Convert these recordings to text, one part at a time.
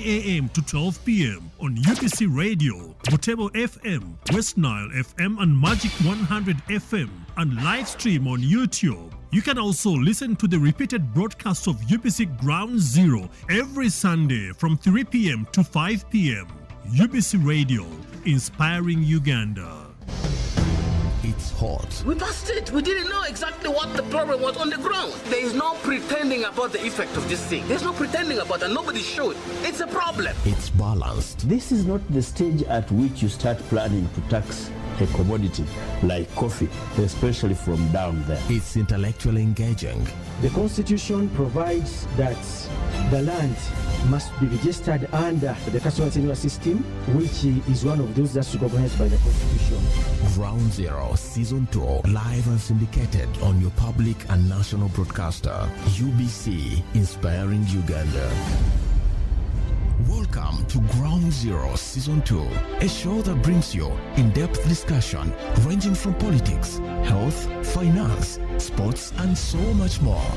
a.m. to 12 p.m. on UBC Radio, Butebo FM, West Nile FM and Magic 100 FM, and live stream on YouTube. You can also listen to the repeated broadcast of UBC Ground Zero every Sunday from 3 p.m. to 5 p.m. UBC Radio, inspiring Uganda. It's hot. We passed it. We didn't know exactly what the problem was on the ground. There is no pretending about the effect of this thing. There's no pretending about it. Nobody should. It's a problem. It's balanced. This is not the stage at which you start planning to tax a commodity like coffee, especially from down there. It's intellectually engaging. The Constitution provides that the land must be registered under the customer tenure system, which is one of those that's recognized by the Constitution. Ground Zero Season 2, live and syndicated on your public and national broadcaster, UBC, inspiring Uganda. Welcome to Ground Zero Season 2, a show that brings you in-depth discussion ranging from politics, health, finance, sports, and so much more.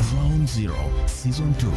Ground Zero Season 2.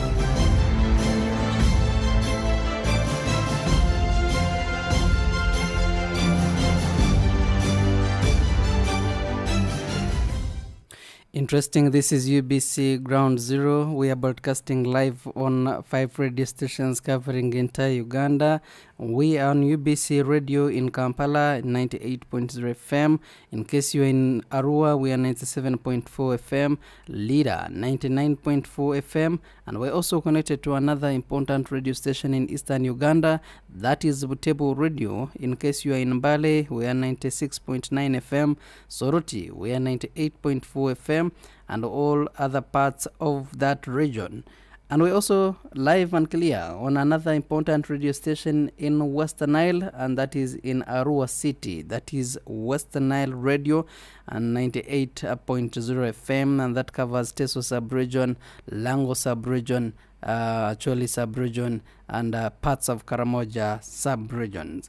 Interesting. This is UBC Ground Zero. We are broadcasting live on 5 radio stations covering entire Uganda. We are on UBC Radio in Kampala, 98.0 FM. In case you're in Arua, we are 97.4 FM. Lida, 99.4 FM. And we're also connected to another important radio station in eastern Uganda. That is Butebo Radio. In case you are in Mbale, we are 96.9 FM. Soroti, we are 98.4 FM. And all other parts of that region. And we're also live and clear on another important radio station in Western Nile, and that is in Arua City. That is Western Nile Radio and 98.0 FM, and that covers Teso sub-region, Lango sub-region, Acholi sub-region, and parts of Karamoja sub-regions.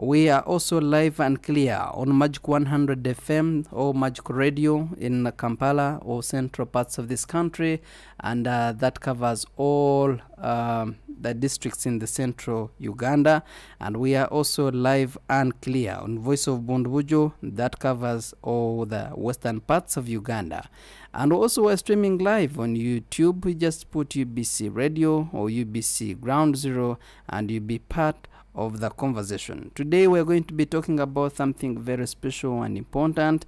We are also live and clear on Magic 100 FM or Magic Radio in Kampala or central parts of this country, and that covers all the districts in the central Uganda. And we are also live and clear on Voice of Bundbujo, that covers all the western parts of Uganda. And also we're streaming live on YouTube. We just put UBC Radio or UBC Ground Zero and you'll be part of the conversation. Today we're going to be talking about something very special and important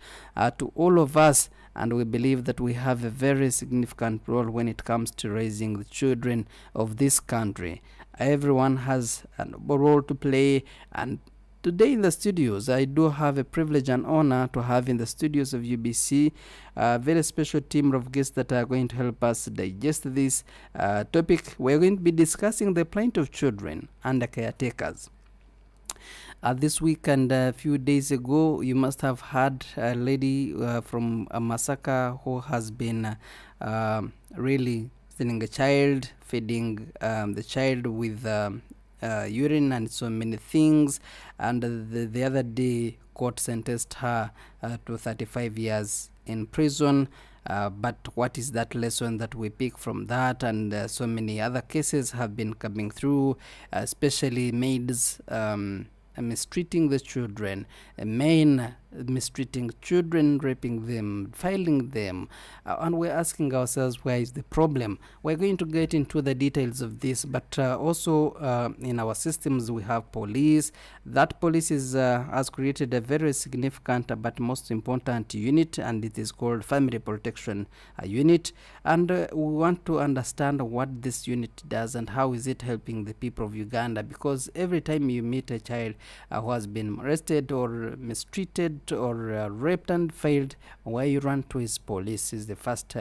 to all of us, and we believe that we have a very significant role when it comes to raising the children of this country. Everyone has a role to play, and today in the studios, I do have a privilege and honor to have in the studios of UBC a very special team of guests that are going to help us digest this topic. We're going to be discussing the plight of children and the caretakers. This week and a few days ago, you must have heard a lady from Masaka who has been really sending a child, feeding the child with urine and so many things, and the other day court sentenced her to 35 years in prison. But what is that lesson that we pick from that? And so many other cases have been coming through, especially maids mistreating the children, men mistreating children, raping them, filing them, and we're asking ourselves, where is the problem? We're going to get into the details of this, but also in our systems we have police. That police has created a very significant but most important unit, and it is called Family Protection Unit, and we want to understand what this unit does and how is it helping the people of Uganda, because every time you meet a child who has been arrested or mistreated or raped and failed, where you run to is police, is the first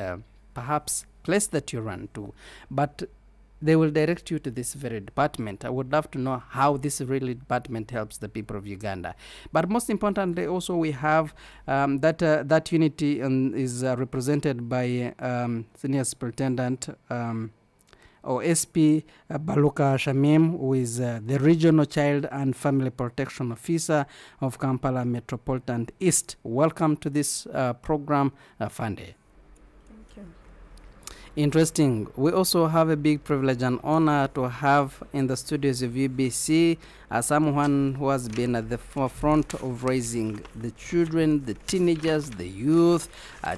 perhaps place that you run to, but they will direct you to this very department. I would love to know how this really department helps the people of Uganda. But most importantly, also we have that unity is represented by Senior Superintendent or SP Baluka Shamim, who is the Regional Child and Family Protection Officer of Kampala Metropolitan East. Welcome to this program, Fande. Thank you. Interesting. We also have a big privilege and honor to have in the studios of UBC someone who has been at the forefront of raising the children, the teenagers, the youth,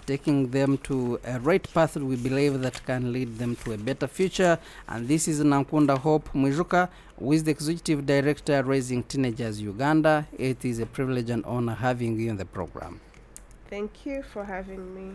taking them to a right path we believe that can lead them to a better future. And this is Nankunda Hope Mwijuka, who is the Executive Director Raising Teenagers Uganda. It is a privilege and honor having you in the program. Thank you for having me.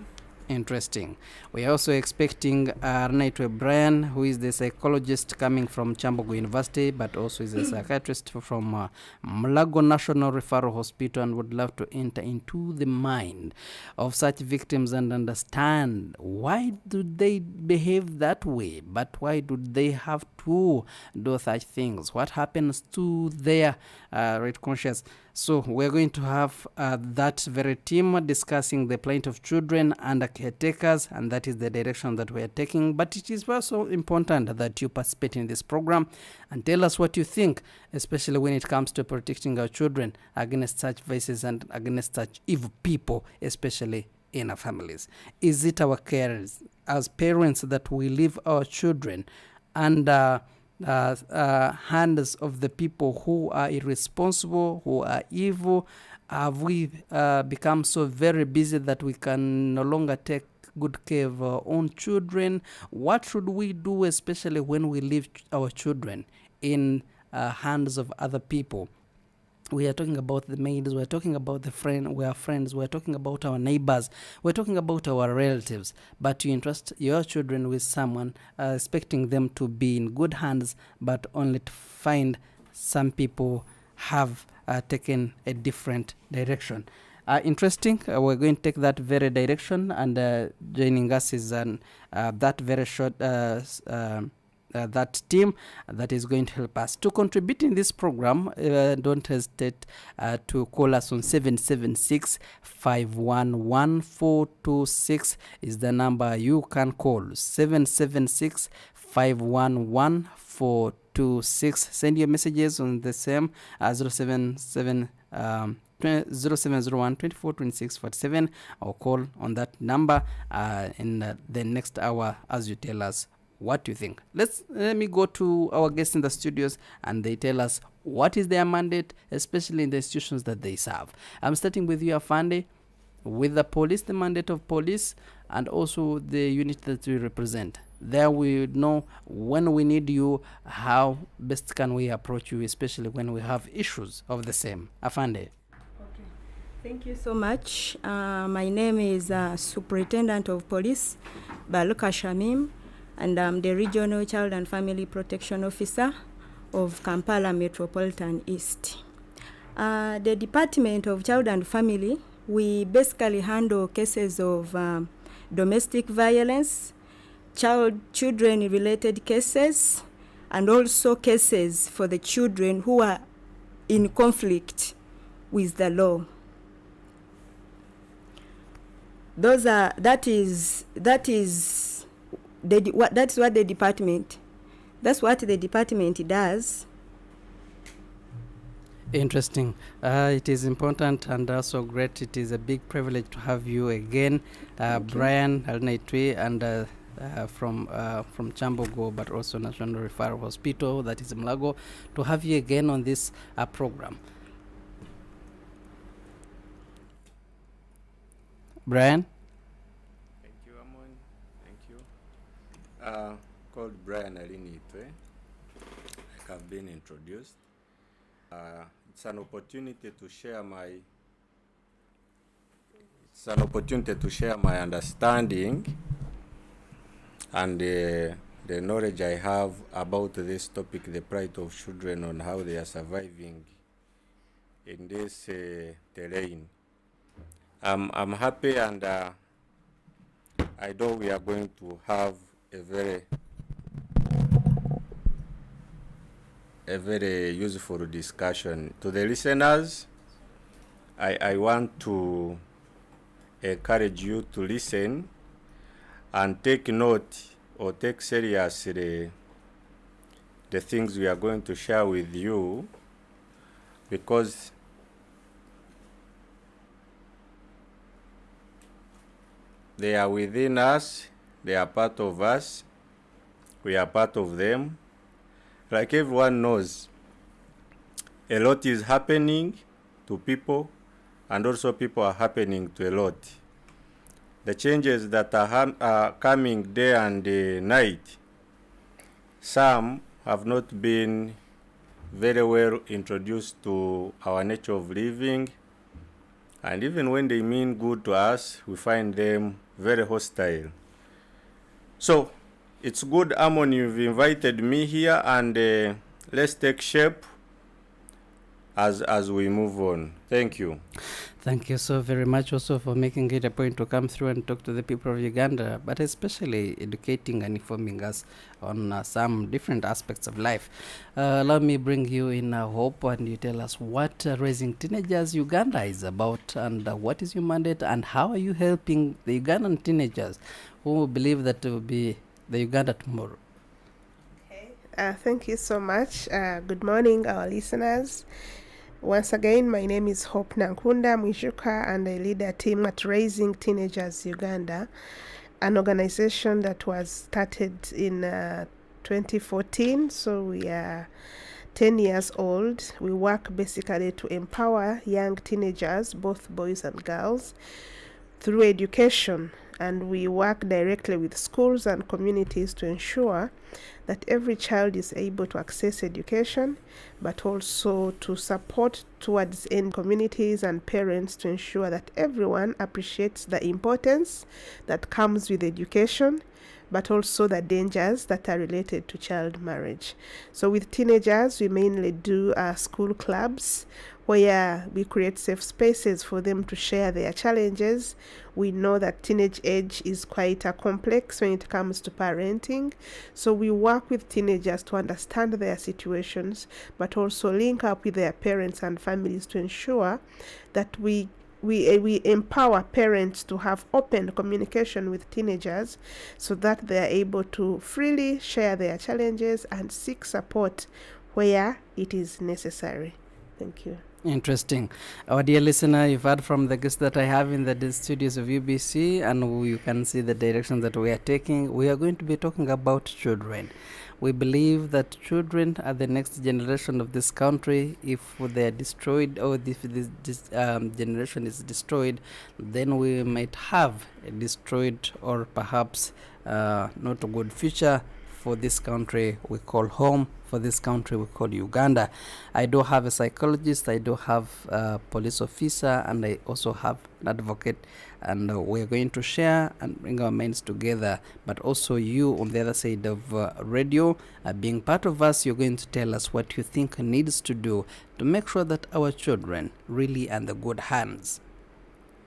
Interesting. We are also expecting Arnaitwe Brian, who is the psychologist coming from Chambogo University, but also is a psychiatrist from Mulago National Referral Hospital, and would love to enter into the mind of such victims and understand why do they behave that way, but why do they have to do such things? What happens to their right conscience? So we're going to have that very team discussing the plight of children and caretakers, and that is the direction that we are taking. But it is also important that you participate in this program and tell us what you think, especially when it comes to protecting our children against such vices and against such evil people, especially in our families. Is it our carers as parents that we leave our children under hands of the people who are irresponsible, who are evil? Have we become so very busy that we can no longer take good care of our own children? What should we do, especially when we leave our children in hands of other people? We are talking about the maids, we're talking about the friend, we are friends, we're talking about our neighbors, we're talking about our relatives. But you entrust your children with someone, expecting them to be in good hands, but only to find some people have taken a different direction. Interesting. We're going to take that very direction, and joining us is that very short that team that is going to help us to contribute in this program. Don't hesitate to call us on 776-511-426 is the number you can call. 776-511-426. Send your messages on the same 0701 24 26 47, or call on that number in the next hour as you tell us what you think. Let me go to our guests in the studios and they tell us what is their mandate, especially in the institutions that they serve. I'm starting with you, Afande, with the police, the mandate of police, and also the unit that we represent. There we know when we need you, how best can we approach you, especially when we have issues of the same. Afande. Thank you so much. My name is Superintendent of Police Baluka Shamim, and I'm the Regional Child and Family Protection Officer of Kampala Metropolitan East. The Department of Child and Family, we basically handle cases of domestic violence, children-related cases, and also cases for the children who are in conflict with the law. That's what the department does. Interesting. It is important and also great. It is a big privilege to have you again, Brian Arnaitwe, and from Chambogo, but also National Referral Hospital, that is Mulago, to have you again on this program. Brian? Thank you, Amon. Thank you. Called Brian Alinitwe, like I've been introduced. It's an opportunity to share my understanding and the knowledge I have about this topic, the plight of children, on how they are surviving in this terrain. I'm happy, and I know we are going to have a very useful discussion. To the listeners, I want to encourage you to listen and take note or take seriously the things we are going to share with you, because they are within us, They are part of us. We are part of them. Like everyone knows, a lot is happening to people, and also people are happening to a lot. The changes that are coming day and night, some have not been very well introduced to our nature of living, and even when they mean good to us, we find them very hostile. So it's good, Amon, you've invited me here, and let's take shape as we move on. Thank you. Thank you so very much also for making it a point to come through and talk to the people of Uganda, but especially educating and informing us on some different aspects of life. Let me bring you in Hope, and you tell us what Raising Teenagers Uganda is about, and what is your mandate, and how are you helping the Ugandan teenagers who believe that will be the Uganda tomorrow. Thank you so much. Good morning, our listeners. Once again, my name is Hope Nankunda Mwishuka, and I lead a team at Raising Teenagers Uganda, an organization that was started in 2014. So we are 10 years old. We work basically to empower young teenagers, both boys and girls, through education. And we work directly with schools and communities to ensure that every child is able to access education, but also to support towards in communities and parents to ensure that everyone appreciates the importance that comes with education, but also the dangers that are related to child marriage. So with teenagers, we mainly do school clubs where we create safe spaces for them to share their challenges. We know that teenage age is quite complex when it comes to parenting. So we work with teenagers to understand their situations, but also link up with their parents and families to ensure that we empower parents to have open communication with teenagers so that they are able to freely share their challenges and seek support where it is necessary. Thank you. Interesting. Our dear listener, you've heard from the guests that I have in the studios of UBC, and you can see the direction that we are taking. We are going to be talking about children. We believe that children are the next generation of this country. If they are destroyed, or if this generation is destroyed, then we might have a destroyed or perhaps not a good future for this country we call home, for this country we call Uganda. I do have a psychologist, I do have a police officer, and I also have an advocate, and we're going to share and bring our minds together. But also you on the other side of radio, being part of us, you're going to tell us what you think needs to do to make sure that our children really are in the good hands.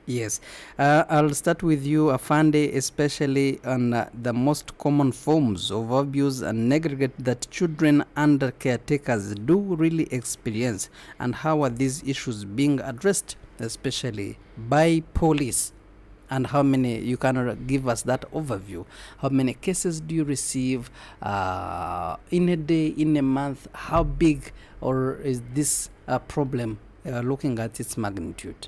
Yes, I'll start with you, Afande, especially on the most common forms of abuse and neglect that children under caretakers do really experience, and how are these issues being addressed, especially by police, and how many, you can give us that overview. How many cases do you receive in a day, in a month? How big or is this problem looking at its magnitude?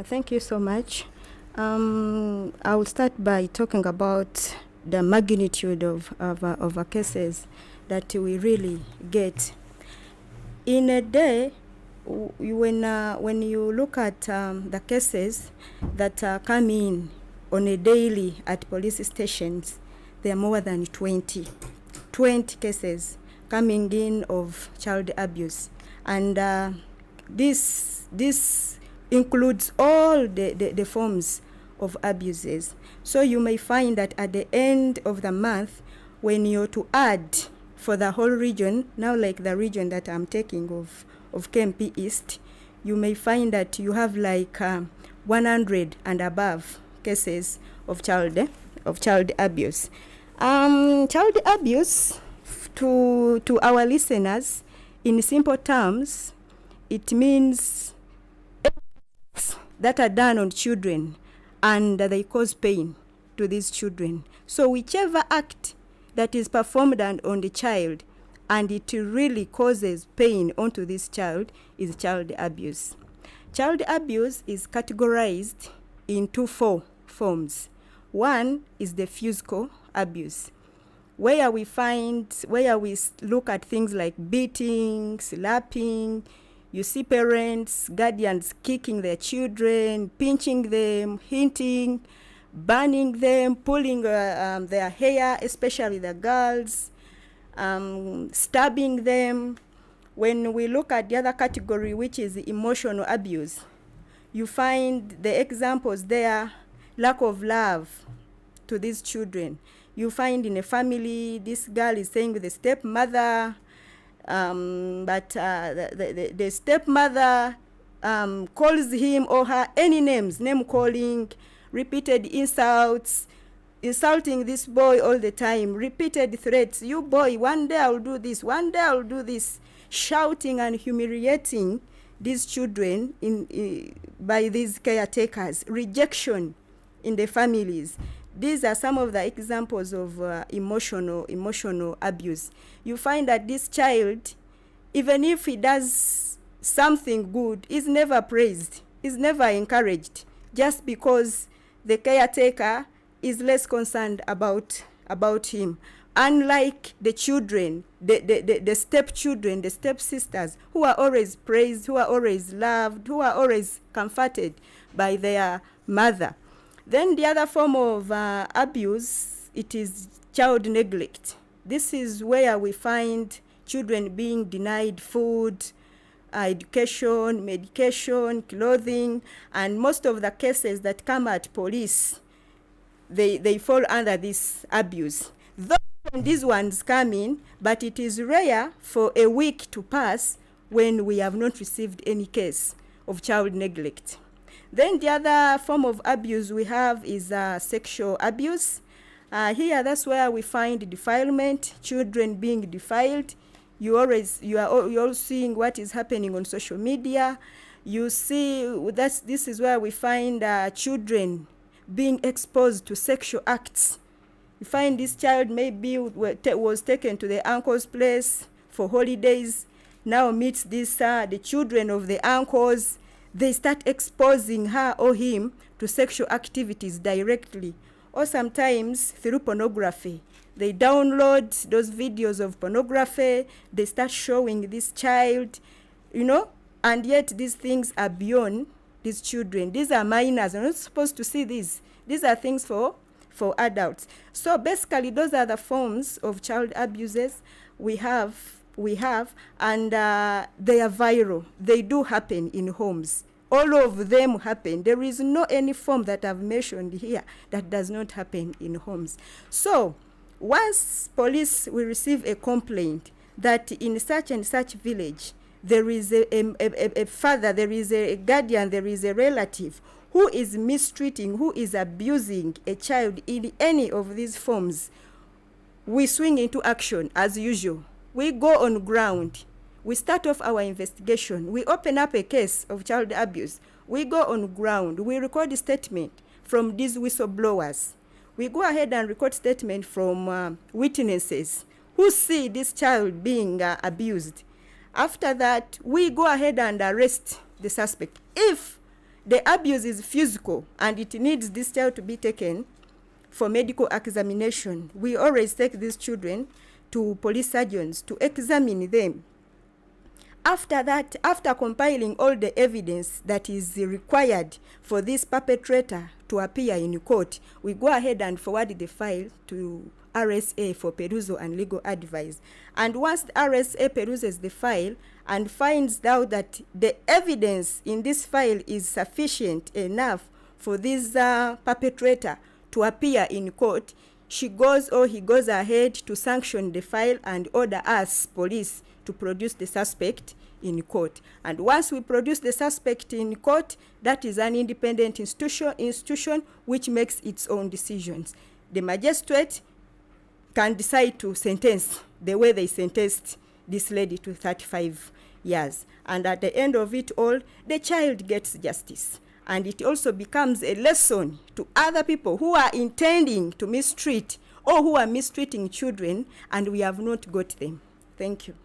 Thank you so much. I will start by talking about the magnitude of cases that we really get. In a day, when you look at the cases that come in on a daily at police stations, there are more than 20 cases coming in of child abuse. And this includes all the forms of abuses. So you may find that at the end of the month, when you're to add for the whole region, now like the region that I'm taking of KMP East, you may find that you have like 100 and above cases of child abuse. Child abuse, to our listeners, in simple terms, it means that are done on children and they cause pain to these children. So whichever act that is performed on the child and it really causes pain onto this child is child abuse. Child abuse is categorized into 4 forms. One is the physical abuse, where we look at things like beating, slapping. You see parents, guardians kicking their children, pinching them, hinting, burning them, pulling their hair, especially the girls, stabbing them. When we look at the other category, which is emotional abuse, you find the examples there: lack of love to these children. You find in a family, this girl is staying with the stepmother, but the stepmother calls him or her any names, name calling, repeated insults, insulting this boy all the time, repeated threats. You boy, one day I'll do this, one day I'll do this, shouting and humiliating these children by these caretakers. Rejection in the families. These are some of the examples of emotional abuse. You find that this child, even if he does something good, is never praised, is never encouraged, just because the caretaker is less concerned about him. Unlike the children, the stepchildren, the stepsisters, who are always praised, who are always loved, who are always comforted by their mother. Then the other form of abuse, it is child neglect. This is where we find children being denied food, education, medication, clothing, and most of the cases that come at police, they fall under this abuse. Though these ones come in, but it is rare for a week to pass when we have not received any case of child neglect. Then the other form of abuse we have is sexual abuse. Here, that's where we find defilement, children being defiled. You're all seeing what is happening on social media. You see, this is where we find children being exposed to sexual acts. You find this child maybe was taken to the uncle's place for holidays, now meets the children of the uncles. They start exposing her or him to sexual activities directly, or sometimes through pornography. They download those videos of pornography, they start showing this child, and yet these things are beyond these children. These are minors, they're not supposed to see these. These are things for adults. So basically, those are the forms of child abuses we have, and they are viral. They do happen in homes. All of them happen. There is no any form that I've mentioned here that does not happen in homes. So once police will receive a complaint that in such and such village there is a father, there is a guardian, there is a relative who is mistreating, who is abusing a child in any of these forms, we swing into action as usual. We go on ground. We start off our investigation. We open up a case of child abuse. We go on ground. We record a statement from these whistleblowers. We go ahead and record statement from witnesses who see this child being abused. After that, we go ahead and arrest the suspect. If the abuse is physical and it needs this child to be taken for medical examination, we always take these children to police surgeons to examine them. After that, after compiling all the evidence that is required for this perpetrator to appear in court, we go ahead and forward the file to RSA for perusal and legal advice. And once the RSA peruses the file and finds out that the evidence in this file is sufficient enough for this perpetrator to appear in court, he goes ahead to sanction the file and order us, police, to produce the suspect in court. And once we produce the suspect in court, that is an independent institution which makes its own decisions. The magistrate can decide to sentence the way they sentenced this lady to 35 years. And at the end of it all, the child gets justice. And it also becomes a lesson to other people who are intending to mistreat or who are mistreating children, and we have not got them. Thank you.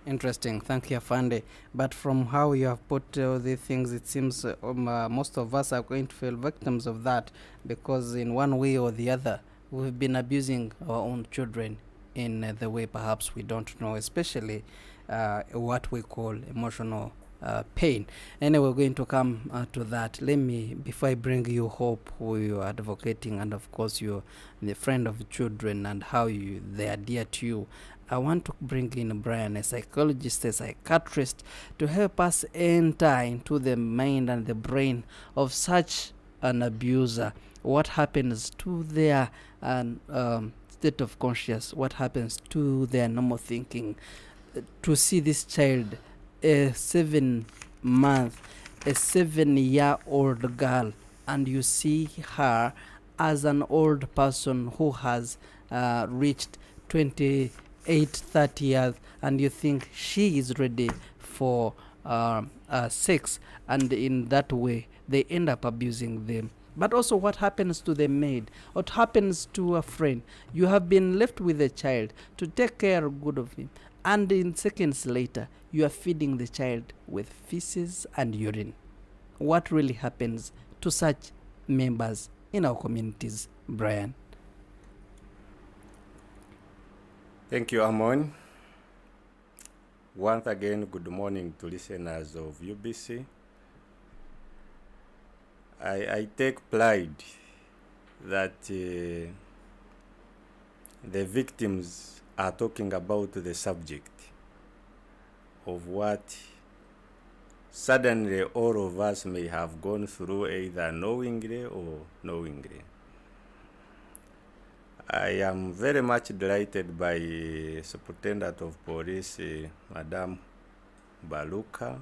Interesting. Thank you, Afande. But from how you have put the things, it seems most of us are going to feel victims of that, because in one way or the other, we've been abusing our own children in the way perhaps we don't know, especially what we call emotional pain. Anyway, we're going to come to that. Let me, before I bring you Hope, who you are advocating, and of course you're the friend of children and how they are dear to you, I want to bring in Brian, a psychologist, a psychiatrist, to help us enter into the mind and the brain of such an abuser. What happens to their state of conscious? What happens to their normal thinking? To see this child, a 7-year-old girl, and you see her as an old person who has reached 28-30 years, and you think she is ready for sex, and in that way they end up abusing them. But also, what happens to the maid? What happens to a friend? You have been left with a child to take care good of him, and in seconds later you are feeding the child with feces and urine. What really happens to such members in our communities, Brian? Thank you, Amon. Once again, good morning to listeners of UBC. I take pride that the victims are talking about the subject of what suddenly all of us may have gone through, either knowingly or knowingly. I am very much delighted by Superintendent of Police, Madam Baluka.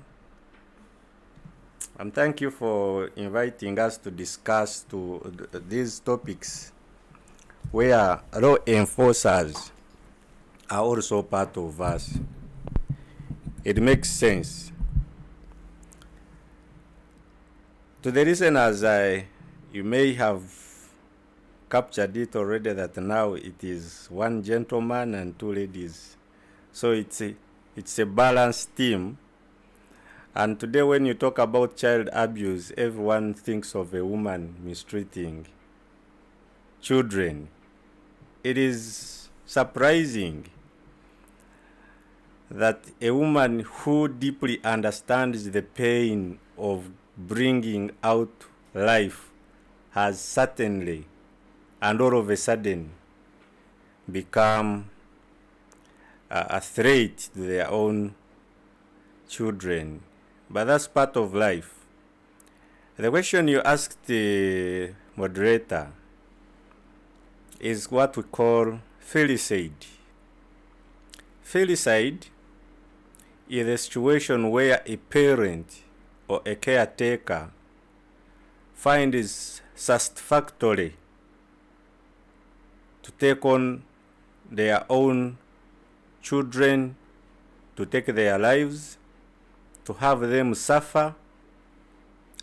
And thank you for inviting us to discuss these topics where law enforcers are also part of us. It makes sense. To the listeners, you may have captured it already that now it is one gentleman and two ladies. So it's a balanced team. And today when you talk about child abuse, everyone thinks of a woman mistreating children. It is surprising that a woman who deeply understands the pain of bringing out life has certainly and all of a sudden become a threat to their own children. But that's part of life. The question you asked the moderator is what we call filicide. Filicide is a situation where a parent or a caretaker finds satisfactory to take on their own children, to take their lives, to have them suffer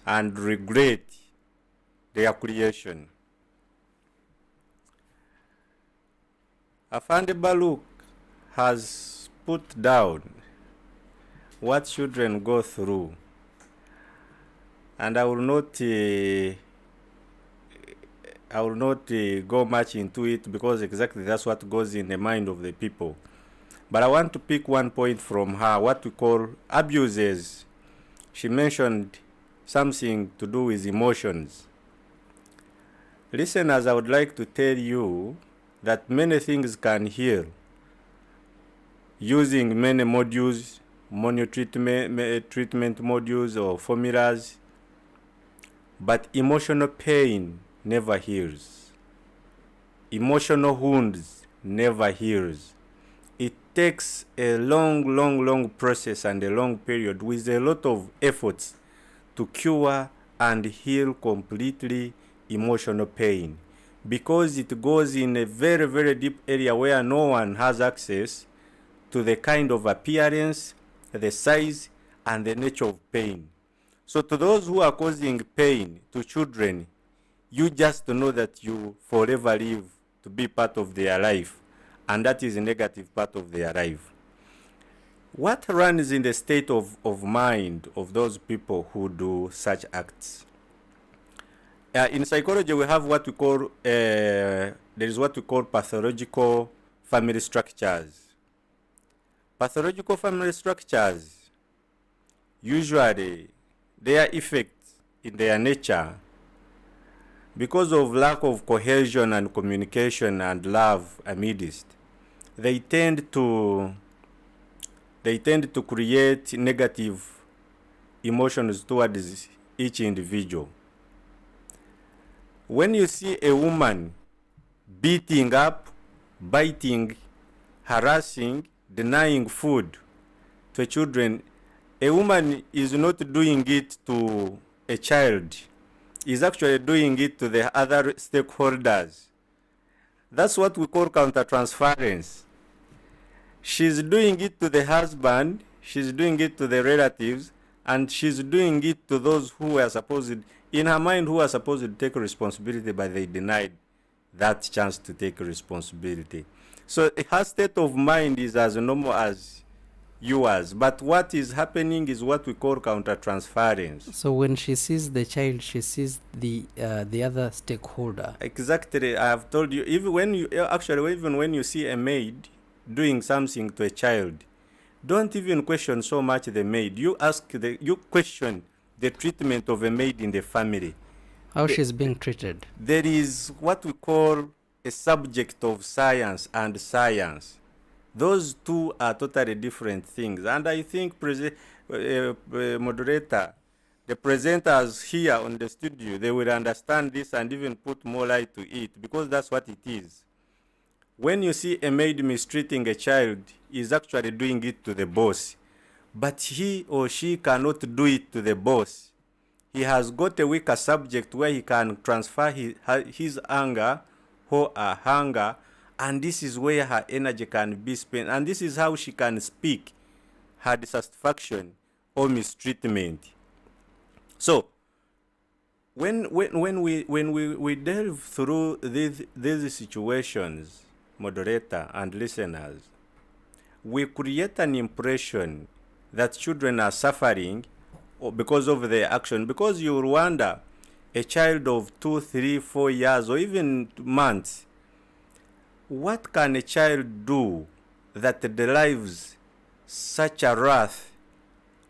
and regret their creation. Afande Baluk has put down what children go through, and I will not go much into it because exactly that's what goes in the mind of the people. But I want to pick one point from her, what we call abuses. She mentioned something to do with emotions. Listeners, I would like to tell you that many things can heal using many modules, treatment modules or formulas, but emotional pain never heals. Emotional wounds never heals. It takes a long process and a long period with a lot of efforts to cure and heal completely emotional pain, because it goes in a very deep area where no one has access to the kind of appearance, the size, and the nature of pain. So to those who are causing pain to children, you just know that you forever live to be part of their life, and that is a negative part of their life. What runs in the state of mind of those people who do such acts? In psychology, we have what we call, there is what we call pathological family structures. Pathological family structures, usually their effects in their nature, because of lack of cohesion and communication and love amidst, they tend to create negative emotions towards each individual. When you see a woman beating up, biting, harassing, denying food to children, a woman is not doing it to a child, is actually doing it to the other stakeholders. That's what we call countertransference. She's doing it to the husband, she's doing it to the relatives, and she's doing it to those who are supposed, in her mind, who are supposed to take responsibility, but they denied that chance to take responsibility. So her state of mind is as normal as yours, but what is happening is what we call countertransference. So when she sees the child, she sees the other stakeholder. Exactly, I have told you. Even when you see a maid doing something to a child, don't even question so much the maid. You question the treatment of a maid in the family. How she's being treated. There is what we call a subject of science and science. Those two are totally different things. And I think moderator, the presenters here on the studio, they will understand this and even put more light to it, because that's what it is. When you see a maid mistreating a child, is actually doing it to the boss, but he or she cannot do it to the boss. He has got a weaker subject where he can transfer his anger or her hunger, and this is where her energy can be spent, and this is how she can speak her dissatisfaction or mistreatment. So when we delve through these situations, moderator and listeners, we create an impression that children are suffering because of their action, because you wonder, a child of 2, 3, 4 years or even months, what can a child do that derives such a wrath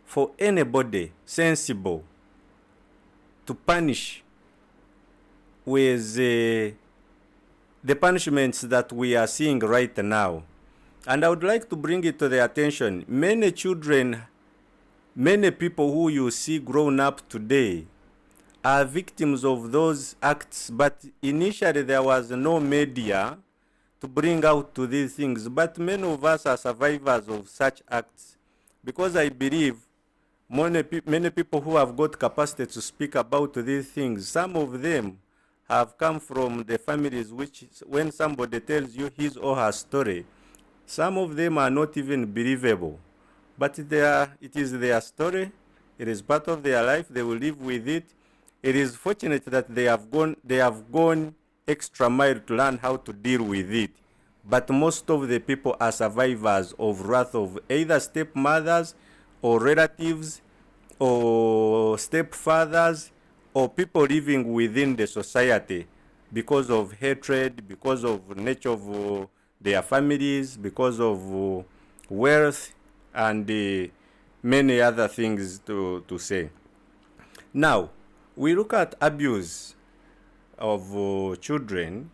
for anybody sensible to punish with the punishments that we are seeing right now? And I would like to bring it to the attention. Many children, many people who you see grown up today are victims of those acts, but initially there was no media to bring out to these things. But many of us are survivors of such acts, because I believe many people who have got capacity to speak about these things, some of them have come from the families which, when somebody tells you his or her story, some of them are not even believable. But it is their story. It is part of their life. They will live with it. It is fortunate that they have gone extra mile to learn how to deal with it. But most of the people are survivors of wrath of either stepmothers or relatives or stepfathers or people living within the society because of hatred, because of nature of their families, because of wealth, and many other things to say. Now, we look at abuse of children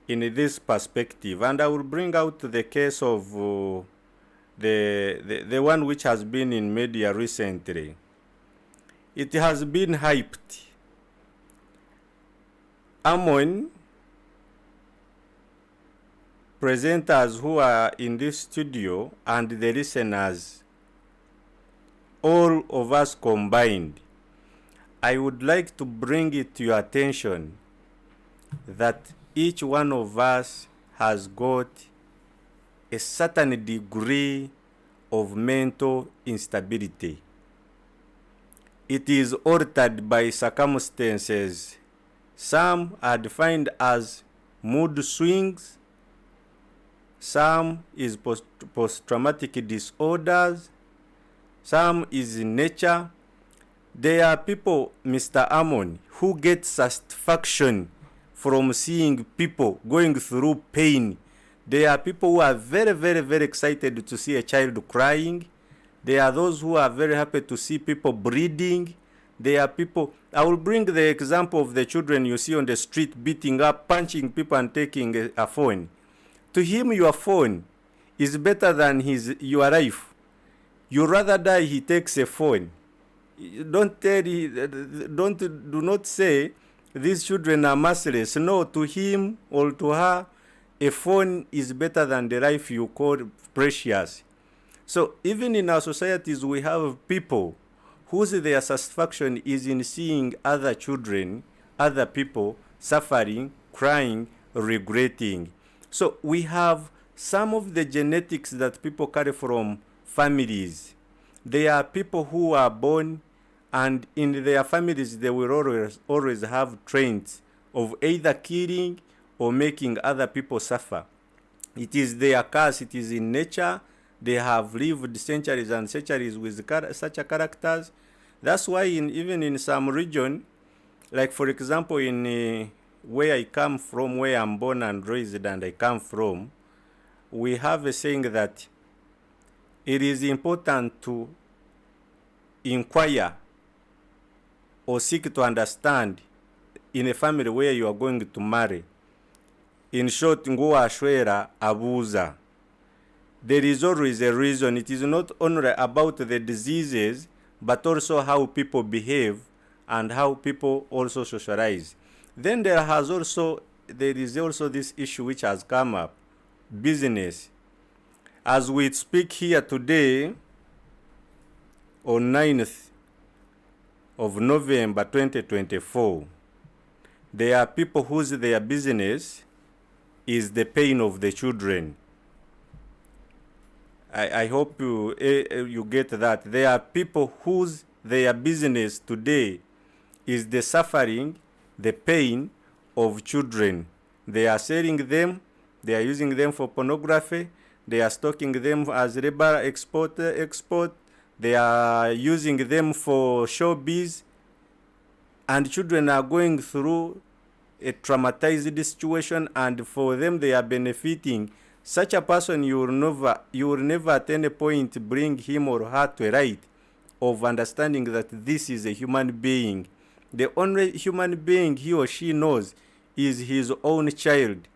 in this perspective, and I will bring out the case of the one which has been in media recently. It has been hyped. Among presenters who are in this studio and the listeners, all of us combined, I would like to bring it to your attention that each one of us has got a certain degree of mental instability. It is altered by circumstances. Some are defined as mood swings. some is post-traumatic disorders, some is in nature. There are people, Mr. Amon, who get satisfaction from seeing people going through pain. There are people who are very, very, very excited to see a child crying. There are those who are very happy to see people bleeding. There are people, I will bring the example of the children you see on the street beating up, punching people and taking a phone. To him, your phone is better than your life. You rather die, he takes a phone. Do not say these children are merciless. No, to him or to her, a phone is better than the life you call precious. So even in our societies, we have people whose their satisfaction is in seeing other children, other people suffering, crying, regretting. So we have some of the genetics that people carry from families. There are people who are born and in their families they will always have traits of either killing or making other people suffer. It is their curse, it is in nature. They have lived centuries and centuries with such characters. That's why even in some region, like for example in where I come from, where I'm born and raised and I come from, we have a saying that it is important to inquire or seek to understand in a family where you are going to marry. In short, nguwa ashwera abuza. There is always a reason. It is not only about the diseases, but also how people behave and how people also socialize. Then there is also this issue which has come up, business. As we speak here today, on 9th of November 2024, there are people whose their business is the pain of the children. I hope you get that. There are people whose their business today is the suffering, the pain of children. They are selling them, they are using them for pornography, they are stocking them as labor export. They are using them for showbiz, and children are going through a traumatized situation, and for them they are benefiting. Such a person, you will never at any point bring him or her to a right of understanding that this is a human being. The only human being he or she knows is his own child.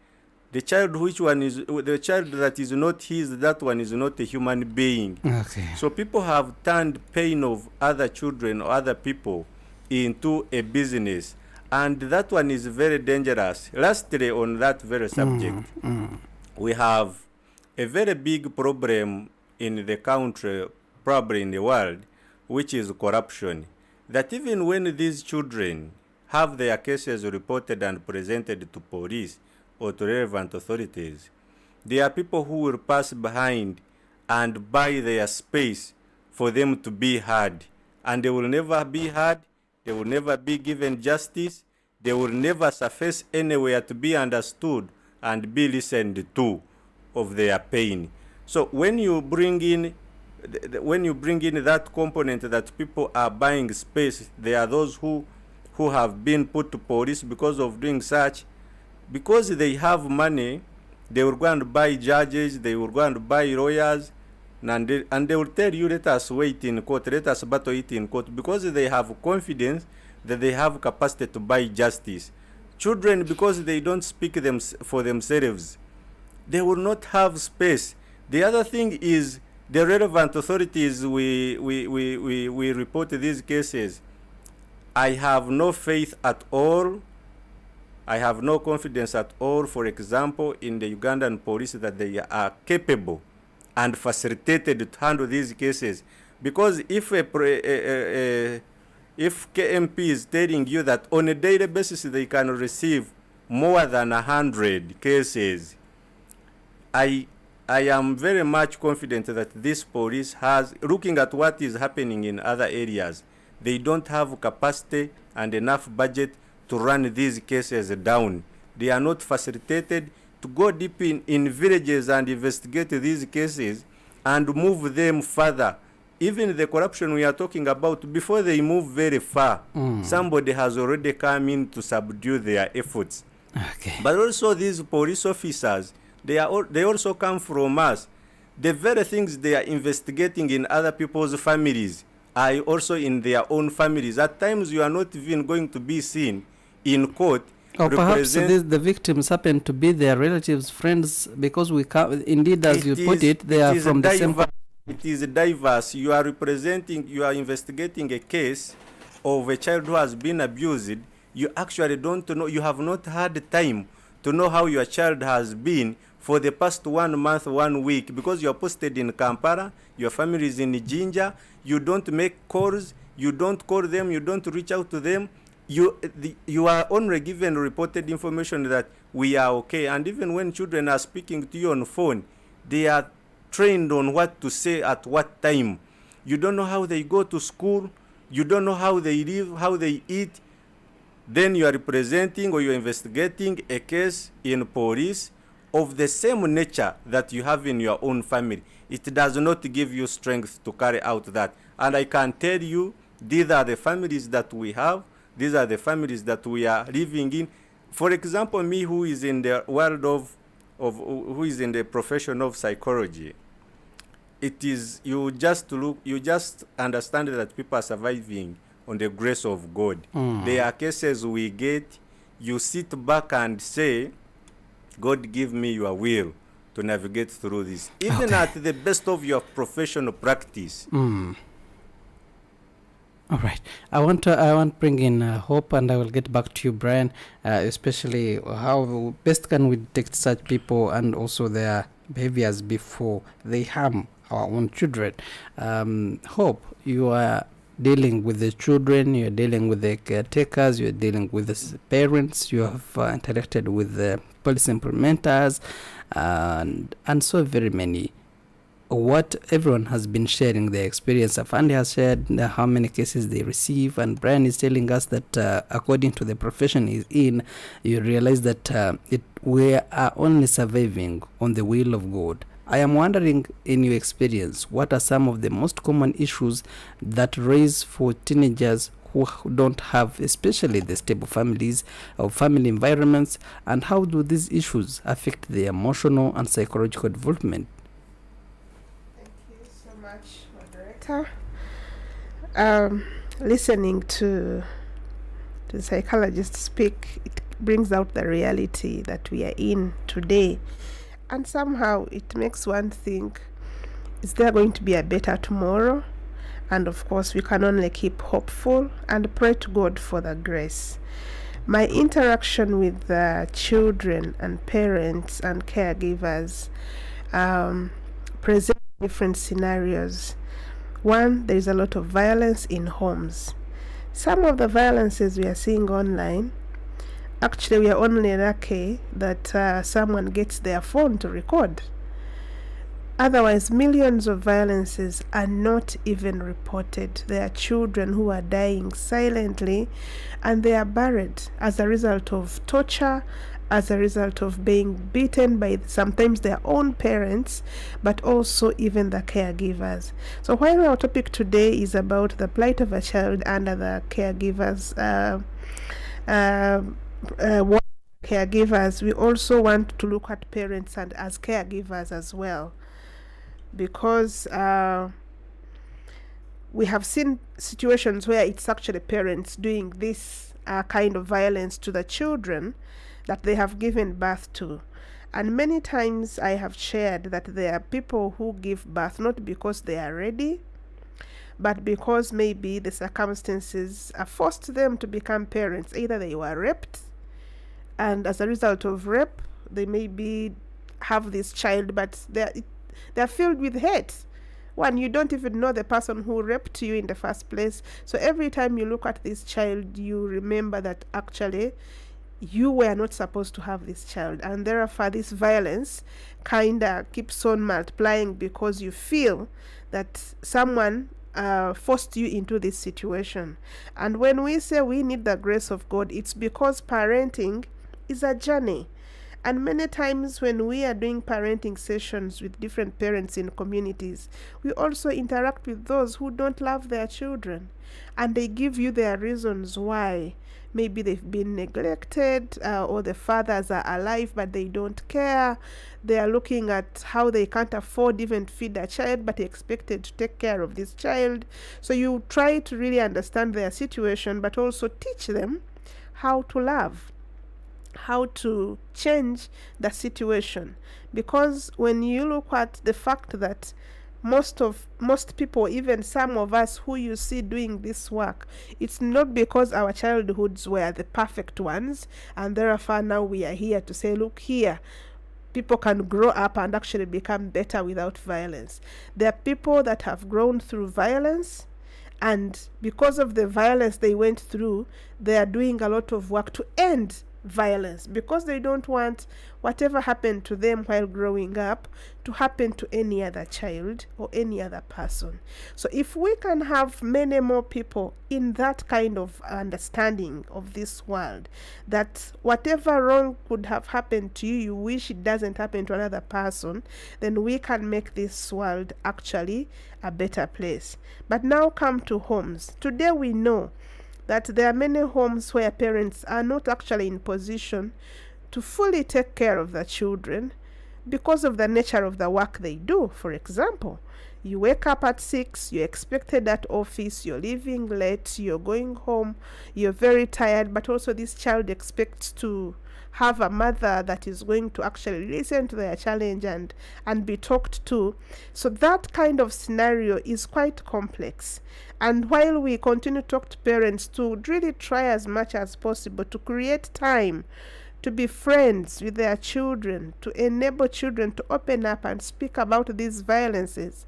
The child the child that is not his, that one is not a human being. Okay. So people have turned pain of other children or other people into a business, and that one is very dangerous. Lastly, on that very subject, we have a very big problem in the country, probably in the world, which is corruption. That even when these children have their cases reported and presented to police or to relevant authorities, there are people who will pass behind and buy their space for them to be heard. And they will never be heard, they will never be given justice, they will never surface anywhere to be understood and be listened to of their pain. So when you bring in that component that people are buying space, there are those who have been put to police because of doing such. Because they have money, they will go and buy judges, they will go and buy lawyers, and they will tell you, let us wait in court, let us battle it in court, because they have confidence that they have capacity to buy justice. Children, because they don't speak for themselves, they will not have space. The other thing is the relevant authorities, we report these cases. I have no faith at all. I have no confidence at all, for example, in the Ugandan police that they are capable and facilitated to handle these cases. Because if KMP is telling you that on a daily basis they can receive more than 100 cases, I am very much confident that this police has, looking at what is happening in other areas, they don't have capacity and enough budget to run these cases down. They are not facilitated to to go deep in villages and investigate these cases and move them further. Even the corruption we are talking about, before they move very far, somebody has already come in to subdue their efforts. Okay. But also these police officers, they also come from us. The very things they are investigating in other people's families are also in their own families. At times you are not even going to be seen in court. Or perhaps the victims happen to be their relatives, friends, because we can't, indeed, as you put it, they are from the same. It is diverse. You are investigating a case of a child who has been abused. You actually don't know, you have not had time to know how your child has been for the past 1 month, 1 week, because you are posted in Kampala, your family is in Jinja, you don't make calls, you don't call them, you don't reach out to them. You are only given reported information that we are okay. And even when children are speaking to you on phone, they are trained on what to say at what time. You don't know how they go to school. You don't know how they live, how they eat. Then you are representing or you are investigating a case in police of the same nature that you have in your own family. It does not give you strength to carry out that. And I can tell you, these are the families that we have. These are the families that we are living in. For example, me, who is in the world who is in the profession of psychology, it is, you just understand that people are surviving on the grace of God. There are cases we get, you sit back and say, God, give me your will to navigate through this. Even at the best of your professional practice. All right. I want to bring in Hope, and I will get back to you, Brian, especially how best can we detect such people and also their behaviors before they harm our own children. Hope, you are dealing with the children, you're dealing with the caretakers, you're dealing with the parents, you have interacted with the policy implementers, and so very many. What everyone has been sharing their experience. Afandi has shared how many cases they receive, and Brian is telling us that according to the profession he's in, you realize that we are only surviving on the will of God. I am wondering, in your experience, what are some of the most common issues that raise for teenagers who don't have, especially the stable families or family environments, and how do these issues affect their emotional and psychological development? Moderator. Listening to the psychologists speak, it brings out the reality that we are in today, and somehow it makes one think, is there going to be a better tomorrow? And of course we can only keep hopeful and pray to God for the grace. My interaction with children and parents and caregivers present different scenarios. One, there is a lot of violence in homes. Some of the violences we are seeing online, actually we are only lucky that someone gets their phone to record. Otherwise, millions of violences are not even reported. There are children who are dying silently, and they are buried as a result of torture, as a result of being beaten by sometimes their own parents, but also even the caregivers. So while our topic today is about the plight of a child under the caregivers, caregivers, we also want to look at parents and as caregivers as well, because we have seen situations where it's actually parents doing this kind of violence to the children that they have given birth to. And many times I have shared that there are people who give birth not because they are ready, but because maybe the circumstances have forced them to become parents. Either they were raped, and as a result of rape, they maybe have this child, but they're filled with hate. One, you don't even know the person who raped you in the first place. So every time you look at this child, you remember that actually you were not supposed to have this child, and therefore this violence kind of keeps on multiplying because you feel that someone forced you into this situation. And when we say we need the grace of God, it's because parenting is a journey, And many times when we are doing parenting sessions with different parents in communities, we also interact with those who don't love their children, and they give you their reasons why. Maybe they've been neglected, or the fathers are alive but they don't care. They are looking at how they can't afford even to feed a child, but expected to take care of this child. So you try to really understand their situation, but also teach them how to love, how to change the situation. Because when you look at the fact that most people, even some of us who you see doing this work, it's not because our childhoods were the perfect ones, and therefore now we are here to say, look here, people can grow up and actually become better without violence. There are people that have grown through violence, and because of the violence they went through, they are doing a lot of work to end violence, because they don't want whatever happened to them while growing up to happen to any other child or any other person. So if we can have many more people in that kind of understanding of this world, that whatever wrong could have happened to you, you wish it doesn't happen to another person, then we can make this world actually a better place. But now come to homes. Today we know that there are many homes where parents are not actually in position to fully take care of their children because of the nature of the work they do. For example, you wake up at 6, you're expected at office, you're leaving late, you're going home, you're very tired, but also this child expects to have a mother that is going to actually listen to their challenge and be talked to. So that kind of scenario is quite complex. And while we continue to talk to parents to really try as much as possible to create time to be friends with their children, to enable children to open up and speak about these violences,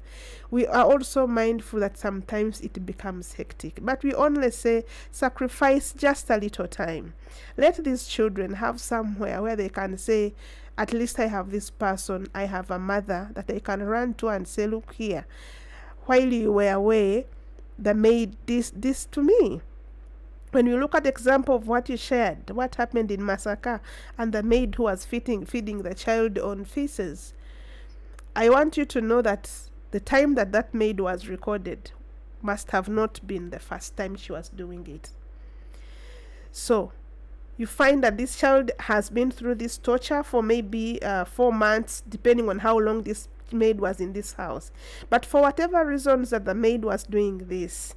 we are also mindful that sometimes it becomes hectic. But we only say, sacrifice just a little time. Let these children have somewhere where they can say, at least I have this person, I have a mother that they can run to and say, look here, while you were away, the maid did this to me. When you look at the example of what you shared, what happened in Masaka, and the maid who was feeding the child on feces, I want you to know that the time that maid was recorded must have not been the first time she was doing it. So you find that this child has been through this torture for maybe 4 months, depending on how long this maid was in this house. But for whatever reasons that the maid was doing this,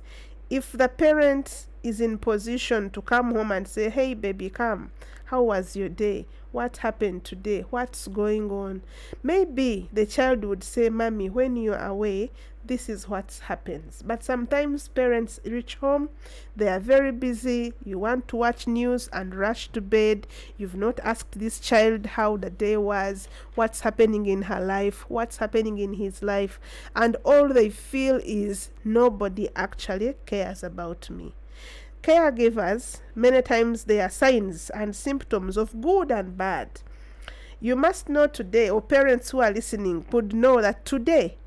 if the parent is in position to come home and say, hey baby, come, how was your day? What happened today? What's going on? Maybe the child would say, mommy, when you're away, this is what happens. But sometimes parents reach home, they are very busy, you want to watch news and rush to bed. You've not asked this child how the day was, what's happening in her life, what's happening in his life, and all they feel is, nobody actually cares about me. Caregivers, many times they are signs and symptoms of good and bad. You must know today, or parents who are listening would know that today,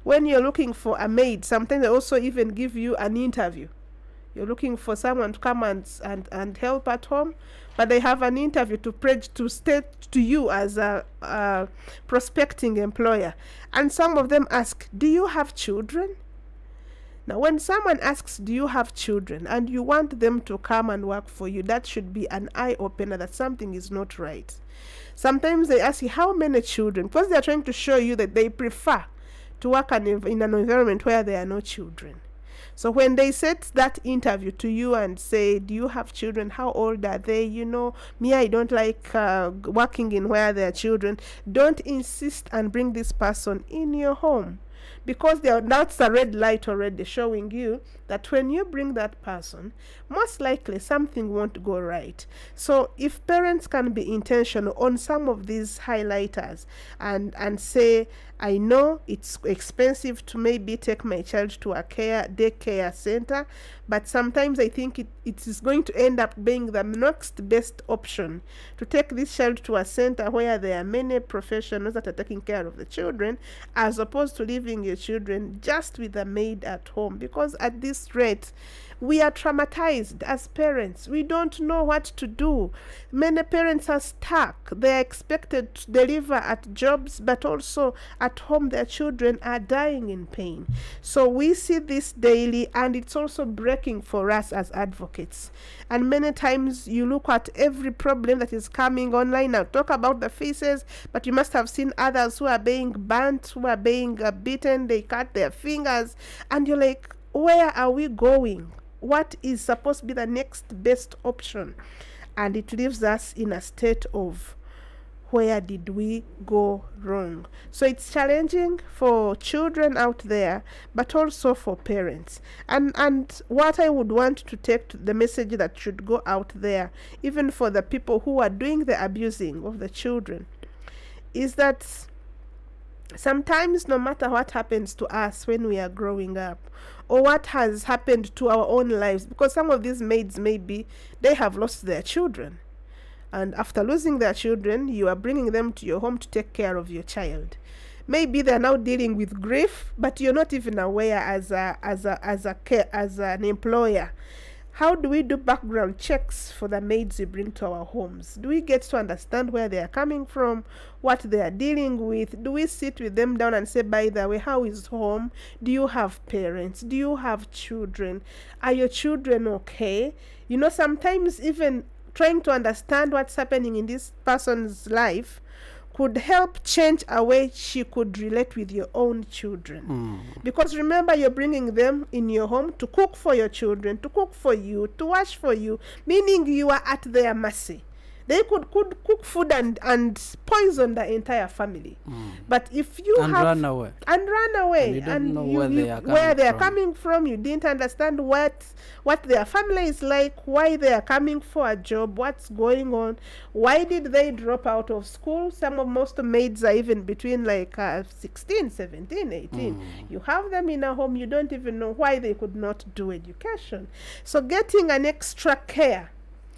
when you're looking for a maid, sometimes they also even give you an interview. You're looking for someone to come and help at home, but they have an interview to state to you as a prospecting employer. And some of them ask, do you have children? Now, when someone asks, do you have children, and you want them to come and work for you, that should be an eye-opener that something is not right. Sometimes they ask you, how many children? Because they are trying to show you that they prefer to work in an environment where there are no children. So when they set that interview to you and say, do you have children? How old are they? You know, me, I don't like working in where there are children. Don't insist and bring this person in your home. Because that's a red light already showing you that when you bring that person, most likely something won't go right. So if parents can be intentional on some of these highlighters and say, I know it's expensive to maybe take my child to a daycare center, but sometimes I think it is going to end up being the next best option to take this child to a center where there are many professionals that are taking care of the children, as opposed to leaving raising your children just with a maid at home, because at this rate we are traumatized as parents. We don't know what to do. Many parents are stuck. They are expected to deliver at jobs, but also at home their children are dying in pain. So we see this daily, and it's also breaking for us as advocates. And many times you look at every problem that is coming online. Now talk about the faces, but you must have seen others who are being burnt, who are being beaten, they cut their fingers, and you're like, where are we going? What is supposed to be the next best option? And it leaves us in a state of, where did we go wrong? So it's challenging for children out there, but also for parents. And what I would want to take to the message that should go out there, even for the people who are doing the abusing of the children, is that sometimes, no matter what happens to us when we are growing up, or what has happened to our own lives, because some of these maids, maybe they have lost their children, and after losing their children, you are bringing them to your home to take care of your child. Maybe they're now dealing with grief, but you're not even aware as an employer. How do we do background checks for the maids we bring to our homes? Do we get to understand where they are coming from, what they are dealing with? Do we sit with them down and say, by the way, how is home? Do you have parents? Do you have children? Are your children okay? You know, sometimes even trying to understand what's happening in this person's life could help change a way she could relate with your own children. Because remember, you're bringing them in your home to cook for your children, to cook for you, to wash for you, meaning you are at their mercy. They could cook food and poison the entire family. But if you run away, and you don't know where they are coming from, you didn't understand what their family is like, why they are coming for a job, what's going on, why did they drop out of school? Most maids are even between 16, 17, 18. You have them in a home, you don't even know why they could not do education. So getting an extra care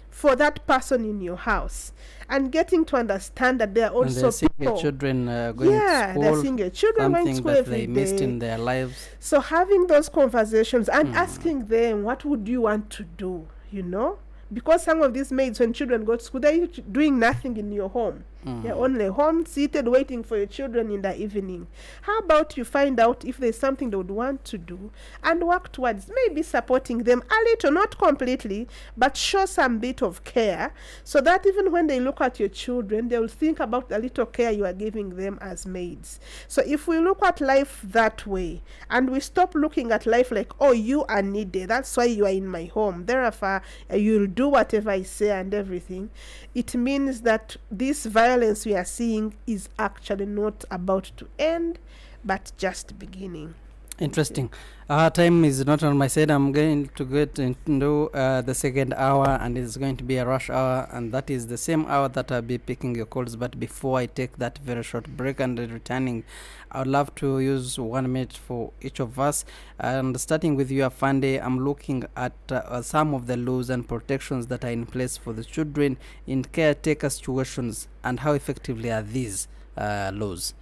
for that person in your house, and getting to understand that they are also people. Children going to school, they're seeing your children going to school that every they missed day. in their lives. So having those conversations and asking them, what would you want to do, you know? Because some of these maids, when children go to school, they're doing nothing in your home. They're only home, seated, waiting for your children in the evening. How about you find out if there's something they would want to do and work towards maybe supporting them a little, not completely, but show some bit of care, so that even when they look at your children, they will think about the little care you are giving them as maids. So if we look at life that way, and we stop looking at life like, oh, you are needed, that's why you are in my home, therefore you'll do whatever I say and everything, it means that this violence we are seeing is actually not about to end, but just beginning. Interesting. Time is not on my side. I'm going to get into the second hour, and it's going to be a rush hour, and that is the same hour that I'll be picking your calls. But before I take that very short break and returning, I would love to use 1 minute for each of us. And starting with you, Afande, I'm looking at some of the laws and protections that are in place for the children in caretaker situations, and how effectively are these laws?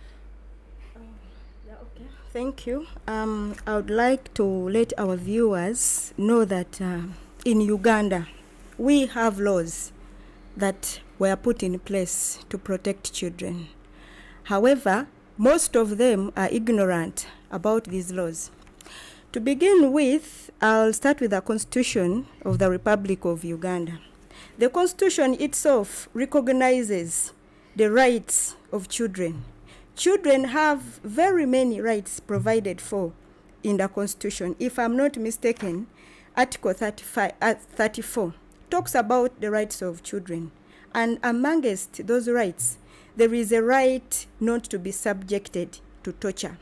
Thank you. I would like to let our viewers know that in Uganda, we have laws that were put in place to protect children. However, most of them are ignorant about these laws. To begin with, I'll start with the Constitution of the Republic of Uganda. The Constitution itself recognizes the rights of children. Children have very many rights provided for in the Constitution. If I'm not mistaken, Article 34 talks about the rights of children. And amongst those rights, there is a right not to be subjected to torture.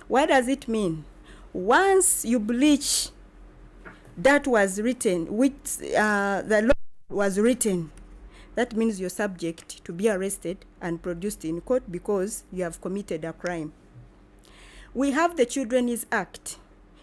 What does it mean? Once you breach that was written, which the law was written, that means you're subject to be arrested and produced in court because you have committed a crime. We have the Children's Act.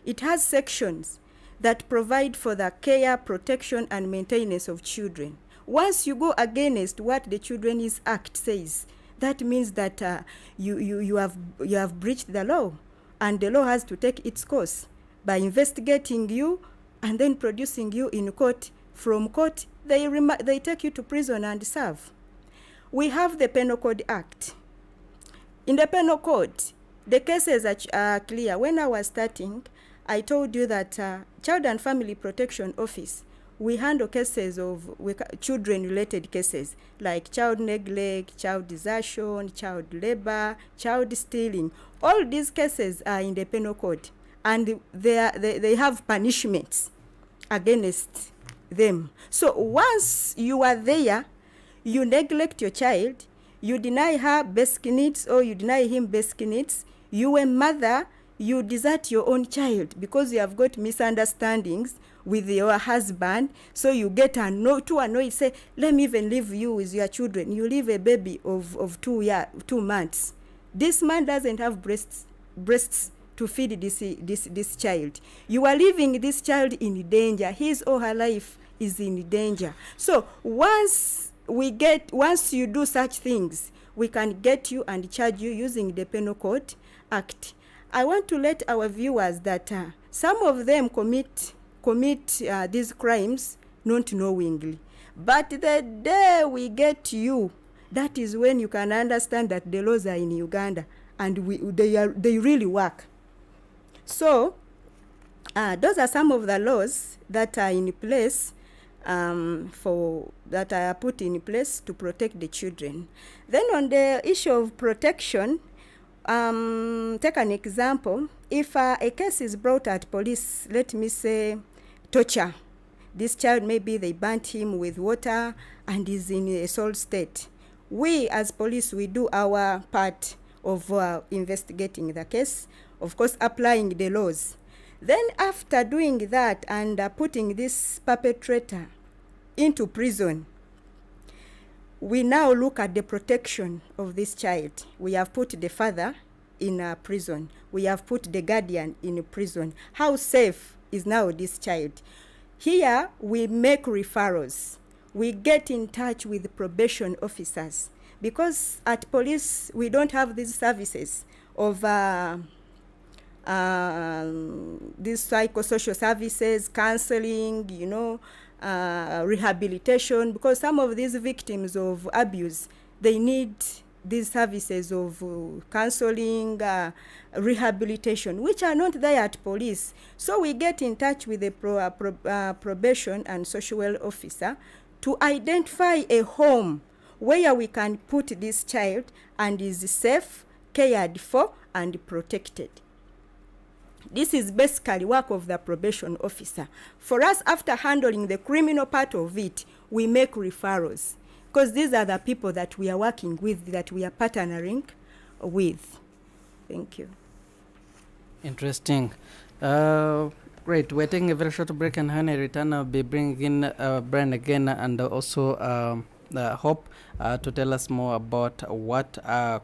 It has sections that provide for the care, protection, and maintenance of children. Once you go against what the Children's Act says, that means that you have breached the law. and the law has to take its course by investigating you and then producing you in court. From court, they take you to prison and serve. We have the Penal Code Act. In the Penal Code, the cases are clear. When I was starting, I told you that Child and Family Protection Office, we handle cases of children-related cases like child neglect, child desertion, child labor, child stealing. All these cases are in the Penal Code, and they have punishments against them. So once you are there, you neglect your child, you deny her basic needs or you deny him basic needs, you a mother, you desert your own child because you have got misunderstandings with your husband, so you get too annoyed, say, let me even leave you with your children. You leave a baby of 2 months. This man doesn't have breasts to feed this child. You are leaving this child in danger. His or her life is in danger. So once you do such things, we can get you and charge you using the Penal Code Act. I want to let our viewers that some of them commit these crimes not knowingly. But the day we get you, that is when you can understand that the laws are in Uganda and they really work. So those are some of the laws that are in place that are put in place to protect the children. Then on the issue of protection, take an example. If a case is brought at police, let me say torture. This child, maybe they burnt him with water and is in a assault state. We as police, we do our part of investigating the case, of course applying the laws. Then after doing that and putting this perpetrator into prison, we now look at the protection of this child. We have put the father in a prison. We have put the guardian in a prison. How safe is now this child? Here we make referrals. We get in touch with probation officers because at police we don't have these services of these psychosocial services, counseling, rehabilitation, because some of these victims of abuse, they need these services of counseling, rehabilitation, which are not there at police. So we get in touch with the probation and social welfare officer to identify a home where we can put this child and is safe, cared for, and protected. This is basically work of the probation officer. For us, after handling the criminal part of it, we make referrals, because these are the people that we are working with, that we are partnering with. Thank you. Interesting. Great. We're taking a very short break, and when I return, I'll be bringing in Brian again and also Hope to tell us more about what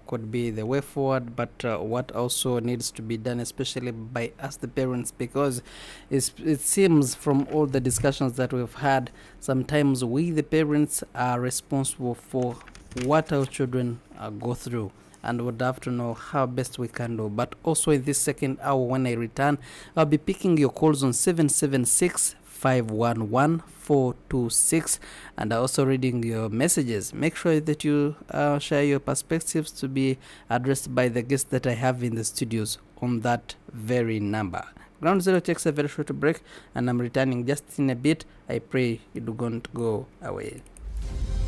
could be the way forward, but what also needs to be done, especially by us, the parents, because it seems from all the discussions that we've had, sometimes we, the parents, are responsible for what our children go through, and would have to know how best we can do. But also in this second hour, when I return, I'll be picking your calls on 776-511-426, and also reading your messages. Make sure that you share your perspectives to be addressed by the guests that I have in the studios on that very number. Ground Zero takes a very short break, and I'm returning just in a bit. I pray you don't go away.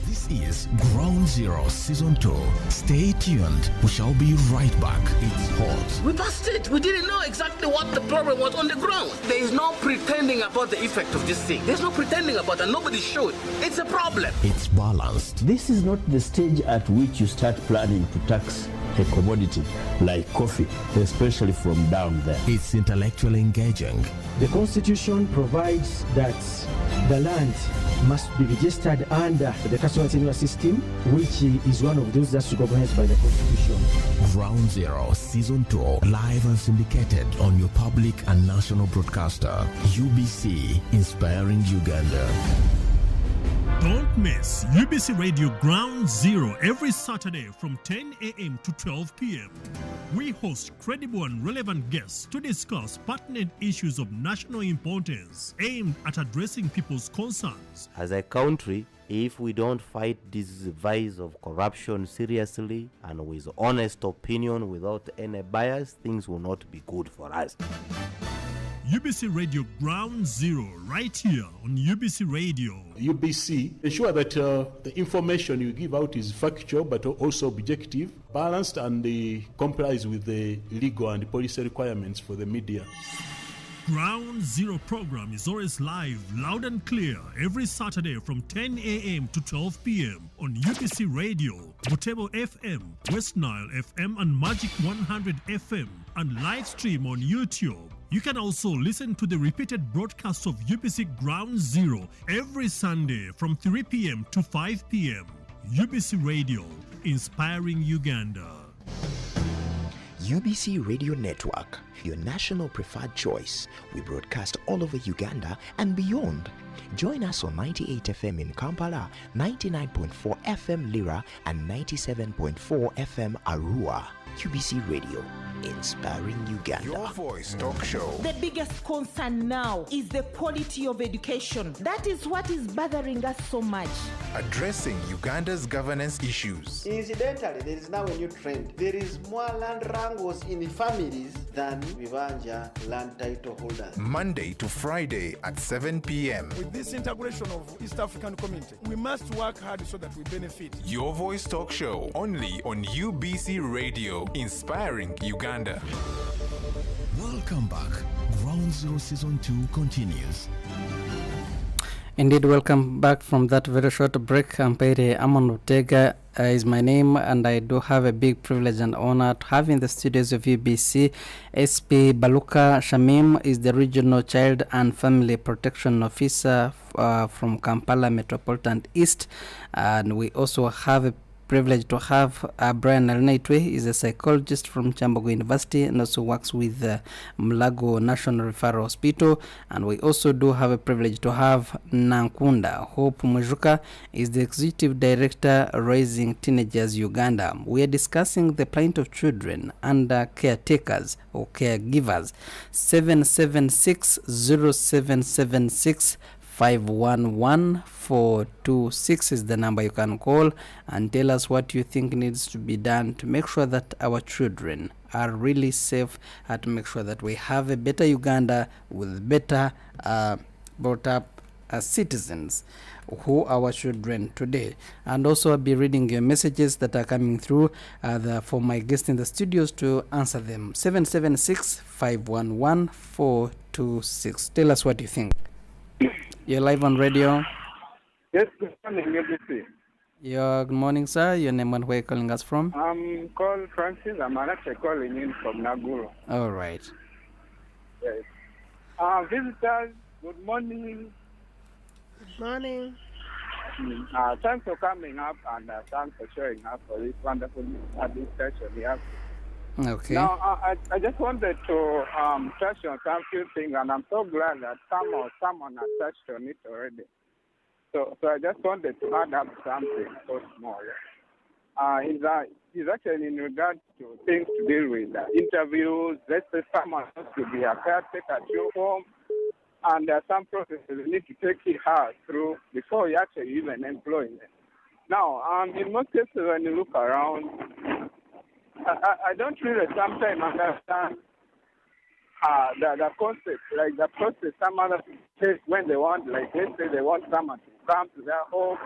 This is Ground Zero Season 2. Stay tuned. We shall be right back. It's hot. We passed it. We didn't know exactly what the problem was on the ground. There is no pretending about the effect of this thing. There's no pretending about it. Nobody should. It's a problem. It's balanced. This is not the stage at which you start planning to tax a commodity like coffee, especially from down there. It's intellectually engaging. The Constitution provides that the land must be registered under the customer tenure system, which is one of those that's recognized by the Constitution. Ground Zero Season 2, live and syndicated on your public and national broadcaster, UBC, inspiring Uganda. Don't miss UBC Radio Ground Zero every Saturday from 10 a.m. to 12 p.m. We host credible and relevant guests to discuss pertinent issues of national importance aimed at addressing people's concerns. As a country, if we don't fight this vice of corruption seriously and with honest opinion without any bias, things will not be good for us. UBC Radio Ground Zero, right here on UBC Radio. UBC, ensure that the information you give out is factual but also objective, balanced, and complies with the legal and policy requirements for the media. Ground Zero program is always live, loud and clear, every Saturday from 10 a.m. to 12 p.m. on UBC Radio, Butembo FM, West Nile FM, and Magic 100 FM, and live stream on YouTube. You can also listen to the repeated broadcast of UBC Ground Zero every Sunday from 3 p.m. to 5 p.m. UBC Radio, inspiring Uganda. UBC Radio Network, your national preferred choice. We broadcast all over Uganda and beyond. Join us on 98 FM in Kampala, 99.4 FM Lira, and 97.4 FM Arua. UBC Radio, inspiring Uganda. Your voice talk show. The biggest concern now is the quality of education. That is what is bothering us so much. Addressing Uganda's governance issues. Incidentally, there is now a new trend. There is more land wrangles in the families than Vivanja land title holders. Monday to Friday at 7 p.m. With this integration of East African community, we must work hard so that we benefit. Your voice talk show only on UBC Radio, inspiring Uganda. Welcome back. Ground Zero Season 2 continues. Indeed, welcome back from that very short break. Ampere Amon Ortega is my name, and I do have a big privilege and honor to have in the studios of UBC SP Baluka Shamim is the Regional Child and Family Protection Officer from Kampala Metropolitan East, and we also have a privilege to have Brian Alnaitwe. Is a psychologist from Chambogo University and also works with Mulago National Referral Hospital. And we also do have a privilege to have Nankunda Hope Mujuka is the executive director Raising Teenagers Uganda. We are discussing the plight of children under caretakers or caregivers. 776-0776 511-426 is the number you can call and tell us what you think needs to be done to make sure that our children are really safe and to make sure that we have a better Uganda with better brought up citizens who are our children today. And also I'll be reading your messages that are coming through for my guests in the studios to answer them. 776-511-426. Tell us what you think. You're live on radio. Yes, good morning, UBC. Good morning, sir. Your name and where you're calling us from? I'm called Francis. I'm actually calling in from Naguru. All right. Yes. Visitors, good morning. Good morning. Thanks for coming up and thanks for showing up for this wonderful discussion we have. Okay. Now, I just wanted to touch on some few things, and I'm so glad that someone has touched on it already. So I just wanted to add up something so small. It's actually in regards to things to deal with interviews. Let's say someone has to be a caretaker at your home, and there are some processes you need to take her through before you actually even employ them. Now, in most cases, when you look around, I don't really sometimes understand the concept, like the process some other people take when they want, like let's say they want someone to come to their home.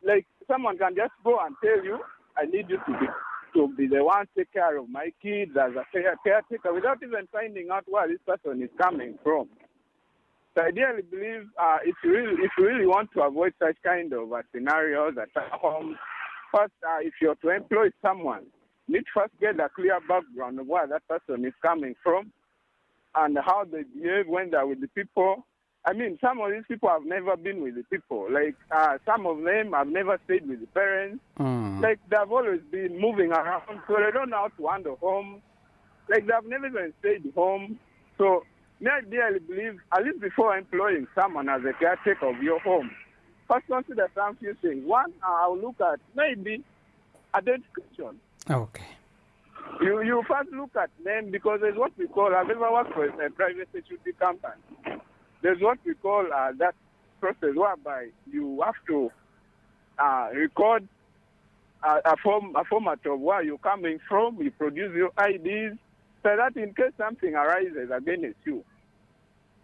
Like someone can just go and tell you, I need you to be the one to take care of my kids as a caretaker without even finding out where this person is coming from. So I ideally believe if you really want to avoid such kind of scenarios at home, first, if you're to employ someone, you need to first get a clear background of where that person is coming from and how they behave when they're with the people. I mean, some of these people have never been with the people. Like, some of them have never stayed with the parents. Like, they've always been moving around, so they don't know how to handle home. Like, they've never even stayed home. So, I ideally believe, at least before employing someone as a caretaker of your home, first consider some few things. One, I'll look at maybe identification. Okay. You first look at them because there's what we call, I've ever worked for a private security company. There's what we call that process whereby you have to record a format of where you're coming from, you produce your IDs, so that in case something arises against you,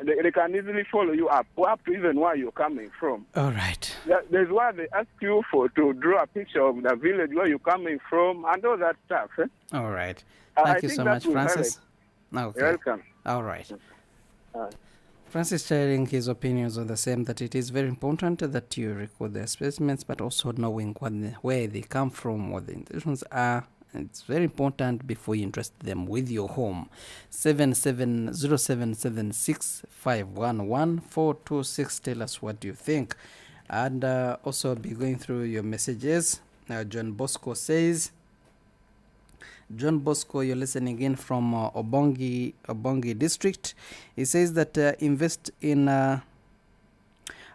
they can easily follow you up to even where you're coming from. All right. There's where they ask you to draw a picture of the village where you're coming from and all that stuff. All right. I Thank you think so that much, will Francis. help. Okay. You're welcome. All right. Francis sharing his opinions on the same, that it is very important that you record their specimens, but also knowing where they come from, what the intentions are. And it's very important before you entrust them with your home. 770776511426. Tell us what you think. And also I'll be going through your messages. John Bosco says, John Bosco, you're listening in from Obongi district. He says that invest in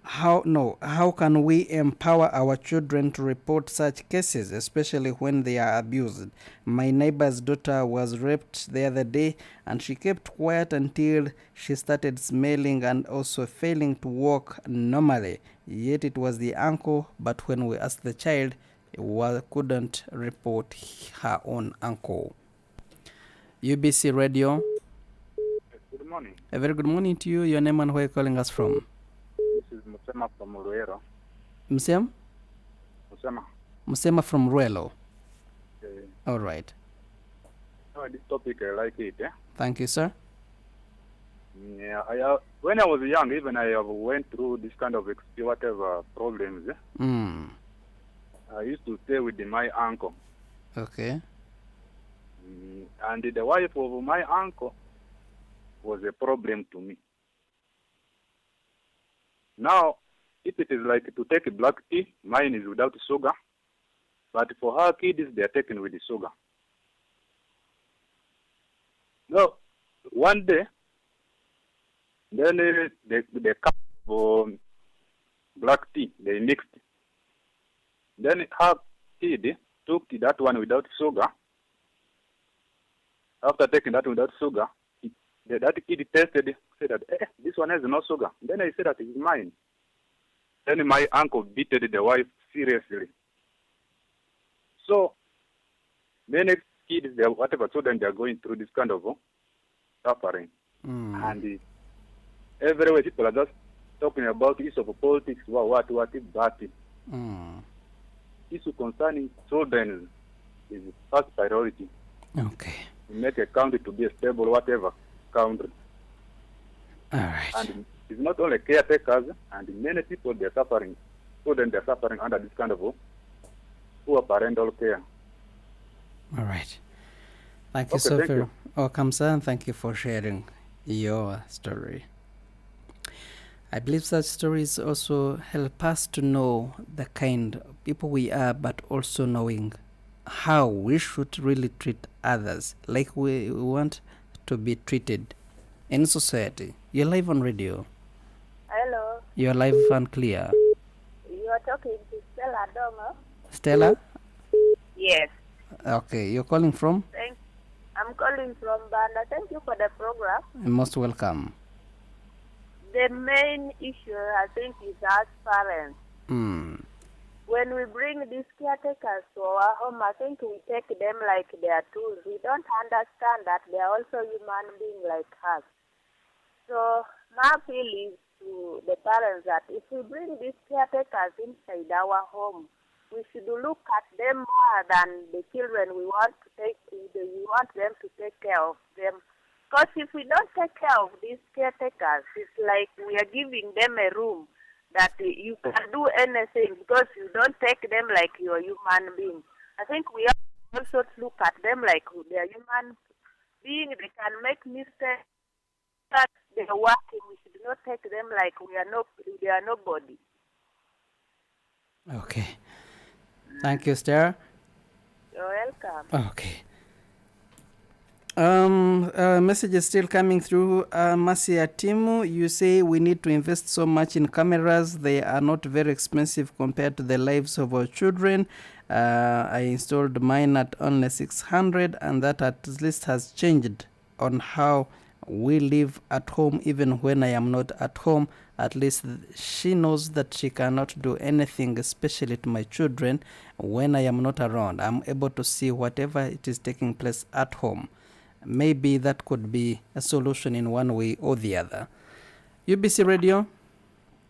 how can we empower our children to report such cases, especially when they are abused? My neighbor's daughter was raped the other day, and she kept quiet until she started smelling and also failing to walk normally. Yet it was the uncle, but when we asked the child, couldn't report her own uncle. UBC Radio. Good morning. A very good morning to you. Your name and where you're calling us from? This is Musema from Ruero. Musema? Musema. Musema from Ruelo. Okay. All right. This topic, I like it. Thank you, sir. Yeah, when I was young, even I went through this kind of whatever problems. I used to stay with my uncle. Okay. And the wife of my uncle was a problem to me. Now, if it is like to take black tea, mine is without sugar. But for her kids, they are taken with the sugar. No, one day, then they cup of black tea, they mixed. Then her kid took that one without sugar. After taking that without sugar, that kid tasted, said that, this one has no sugar. Then I said that it's mine. Then my uncle beated the wife seriously. So, many kids, whatever children, they are going through this kind of suffering. And everywhere people are just talking about issue of politics, what, that. Issue concerning children is first priority. Okay. Make a country to be a stable, whatever country. All right. And it's not only caretakers, and many people, they're suffering. Children, they're suffering under this kind of poor parental care. All right. Thank you so very much. Welcome, sir, and thank you for sharing your story. I believe such stories also help us to know the kind of people we are, but also knowing how we should really treat others like we want to be treated in society. You're live on radio. Hello. You're live and clear. You are talking to Stella Domo. Stella? Yes. Okay, you're calling from? I'm calling from Banda. Thank you for the program. You're most welcome. The main issue, I think, is us parents. When we bring these caretakers to our home, I think we take them like they are tools. We don't understand that they are also human beings like us. So my appeal is to the parents that if we bring these caretakers inside our home, we should look at them more than the children we want them to take care of them. Because if we don't take care of these caretakers, it's like we are giving them a room that you can do anything because you don't take them like you're a human being. I think we have also to look at them like they're human beings. They can make mistakes, but they're working. We should not take them like they are nobody. Okay. Thank you, Stella. You're welcome. Okay. Message is still coming through. Masia Timu, you say we need to invest so much in cameras. They are not very expensive compared to the lives of our children. I installed mine at only 600, and that at least has changed on how we live at home. Even when I am not at home, at least she knows that she cannot do anything, especially to my children. When I am not around, I'm able to see whatever it is taking place at home. Maybe that could be a solution in one way or the other. UBC Radio.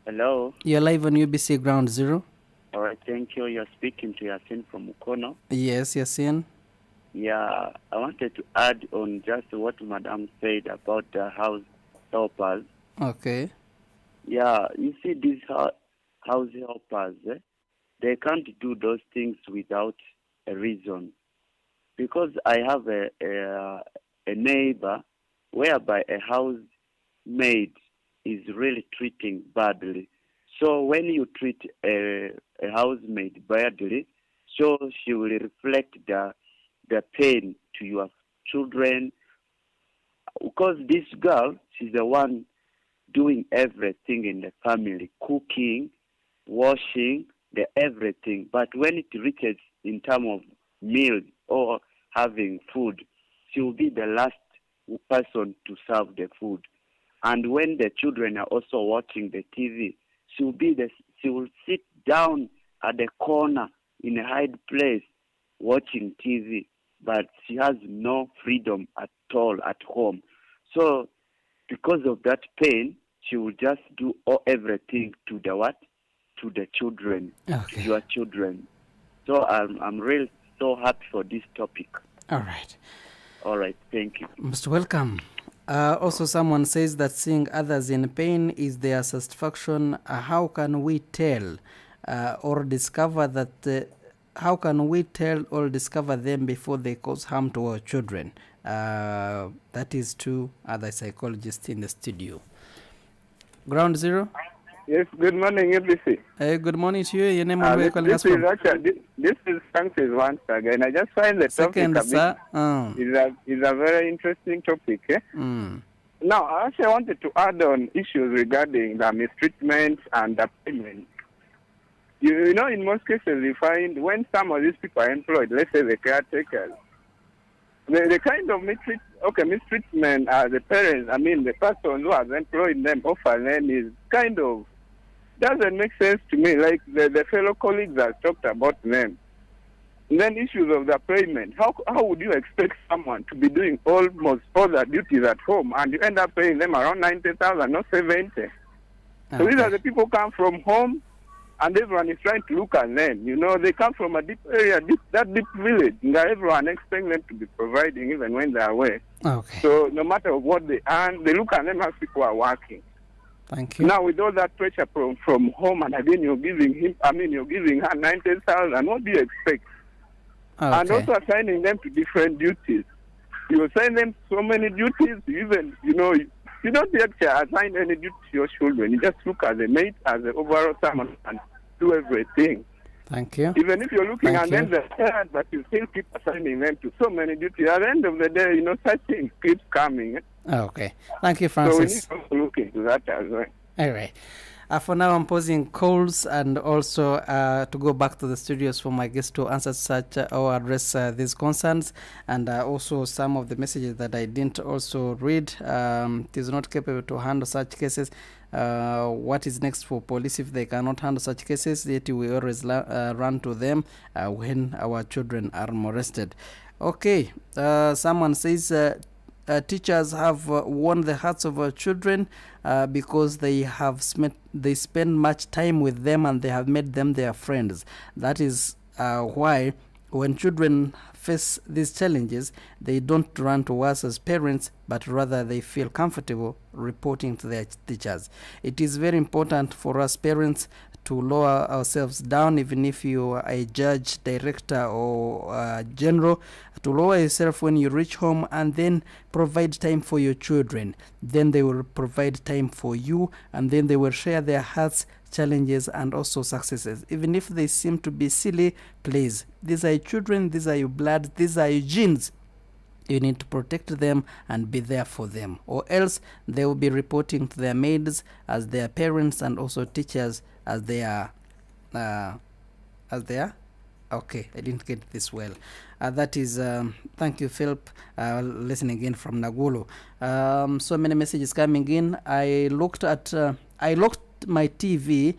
Hello. You're live on UBC Ground Zero. All right, thank you. You're speaking to Yasin from Mukono. Yes, Yasin. Yeah, I wanted to add on just what Madam said about the house helpers. Okay. Yeah, you see these house helpers, they can't do those things without a reason. Because I have a neighbor whereby a housemaid is really treating badly. So when you treat a housemaid badly, so she will reflect the pain to your children. Because this girl, she's the one doing everything in the family, cooking, washing, the everything. But when it reaches in terms of meals or having food, she will be the last person to serve the food. And when the children are also watching the TV, she will sit down at the corner in a hide place watching TV, but she has no freedom at all at home. So because of that pain, she will just do everything to the children, to your children. So I'm really so happy for this topic. All right. All right, thank you. Most welcome. Also, someone says that seeing others in pain is their satisfaction. How can we tell or discover that? How can we tell or discover them before they cause harm to our children? That is to other psychologists in the studio. Ground Zero. Yes, good morning, UBC. Good morning to you. Your name and where you're calling us from? This is Francis once again. I just find the topic is a very interesting topic. Now, I actually wanted to add on issues regarding the mistreatment and the payment. You know, in most cases, you find when some of these people are employed, let's say the caretakers, the kind of mistreatment the parents, the person who has employed them, offer them is kind of doesn't make sense to me. Like the fellow colleagues have talked about them. And then issues of the payment. How would you expect someone to be doing almost all their duties at home and you end up paying them around 90,000, not 70? So these are the people who come from home and everyone is trying to look at them. You know, they come from a deep area, that deep village. And everyone expects them to be providing even when they are away. Okay. So no matter what they earn, they look at them as people are working. Thank you. Now with all that pressure from home, and again you're giving her 90,000. What do you expect? Okay. And also assigning them to different duties. You assign them so many duties. Even you don't actually assign any duty to your children. You just look at the mate as the overall someone and do everything. Thank you. Even if you're looking at them, they're tired, but you still keep assigning them to so many duties. At the end of the day, such things keeps coming. Okay. Thank you, Francis. So we need to look into that as well. All right. For now, I'm posing calls and also to go back to the studios for my guests to answer such or address these concerns, and also some of the messages that I didn't also read. It is not capable to handle such cases. What is next for police if they cannot handle such cases? Yet we always run to them when our children are molested. Okay. Someone says teachers have won the hearts of our children because they spend much time with them and they have made them their friends. That is why when children face these challenges, they don't run to us as parents, but rather they feel comfortable reporting to their teachers. It is very important for us parents to lower ourselves down, even if you are a judge, director, or general, to lower yourself when you reach home and then provide time for your children. Then they will provide time for you, and then they will share their hearts, challenges, and also successes. Even if they seem to be silly, please. These are your children, these are your blood, these are your genes. you need to protect them and be there for them, or else they will be reporting to their maids as their parents and also teachers as their okay, I didn't get this well. That is thank you, Philip. Listening again from Nagulu. So many messages coming in. I locked my TV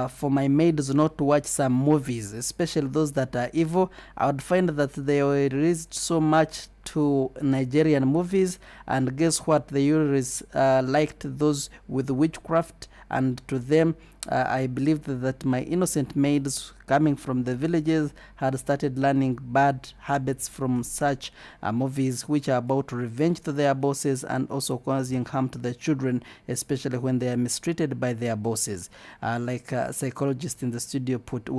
for my maids not to watch some movies, especially those that are evil. I would find that they were released so much to Nigerian movies, and guess what? They always liked those with witchcraft, and to them I believed that my innocent maids coming from the villages had started learning bad habits from such movies, which are about revenge to their bosses and also causing harm to the children, especially when they are mistreated by their bosses, like a psychologist in the studio put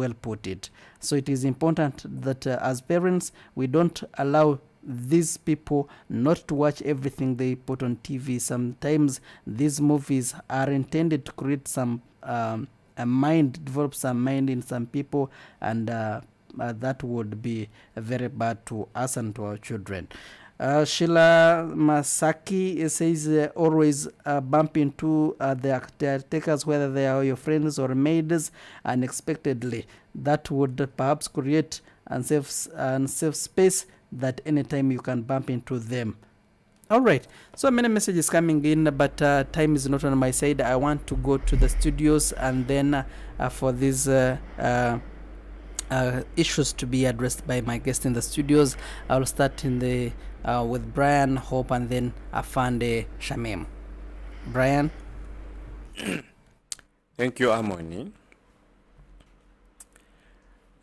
it. So it is important that as parents we don't allow these people not to watch everything they put on TV. Sometimes these movies are intended to create some develop some mind in some people, and that would be very bad to us and to our children. Sheila Masaki says always bump into the caretakers, whether they are your friends or maids, unexpectedly. That would perhaps create unsafe space that anytime you can bump into them. All right, so many messages coming in, but time is not on my side. I want to go to the studios, and then for these issues to be addressed by my guest in the studios, I'll start in the with Brian, Hope, and then Afande Shamim. Brian. Thank you, Harmony.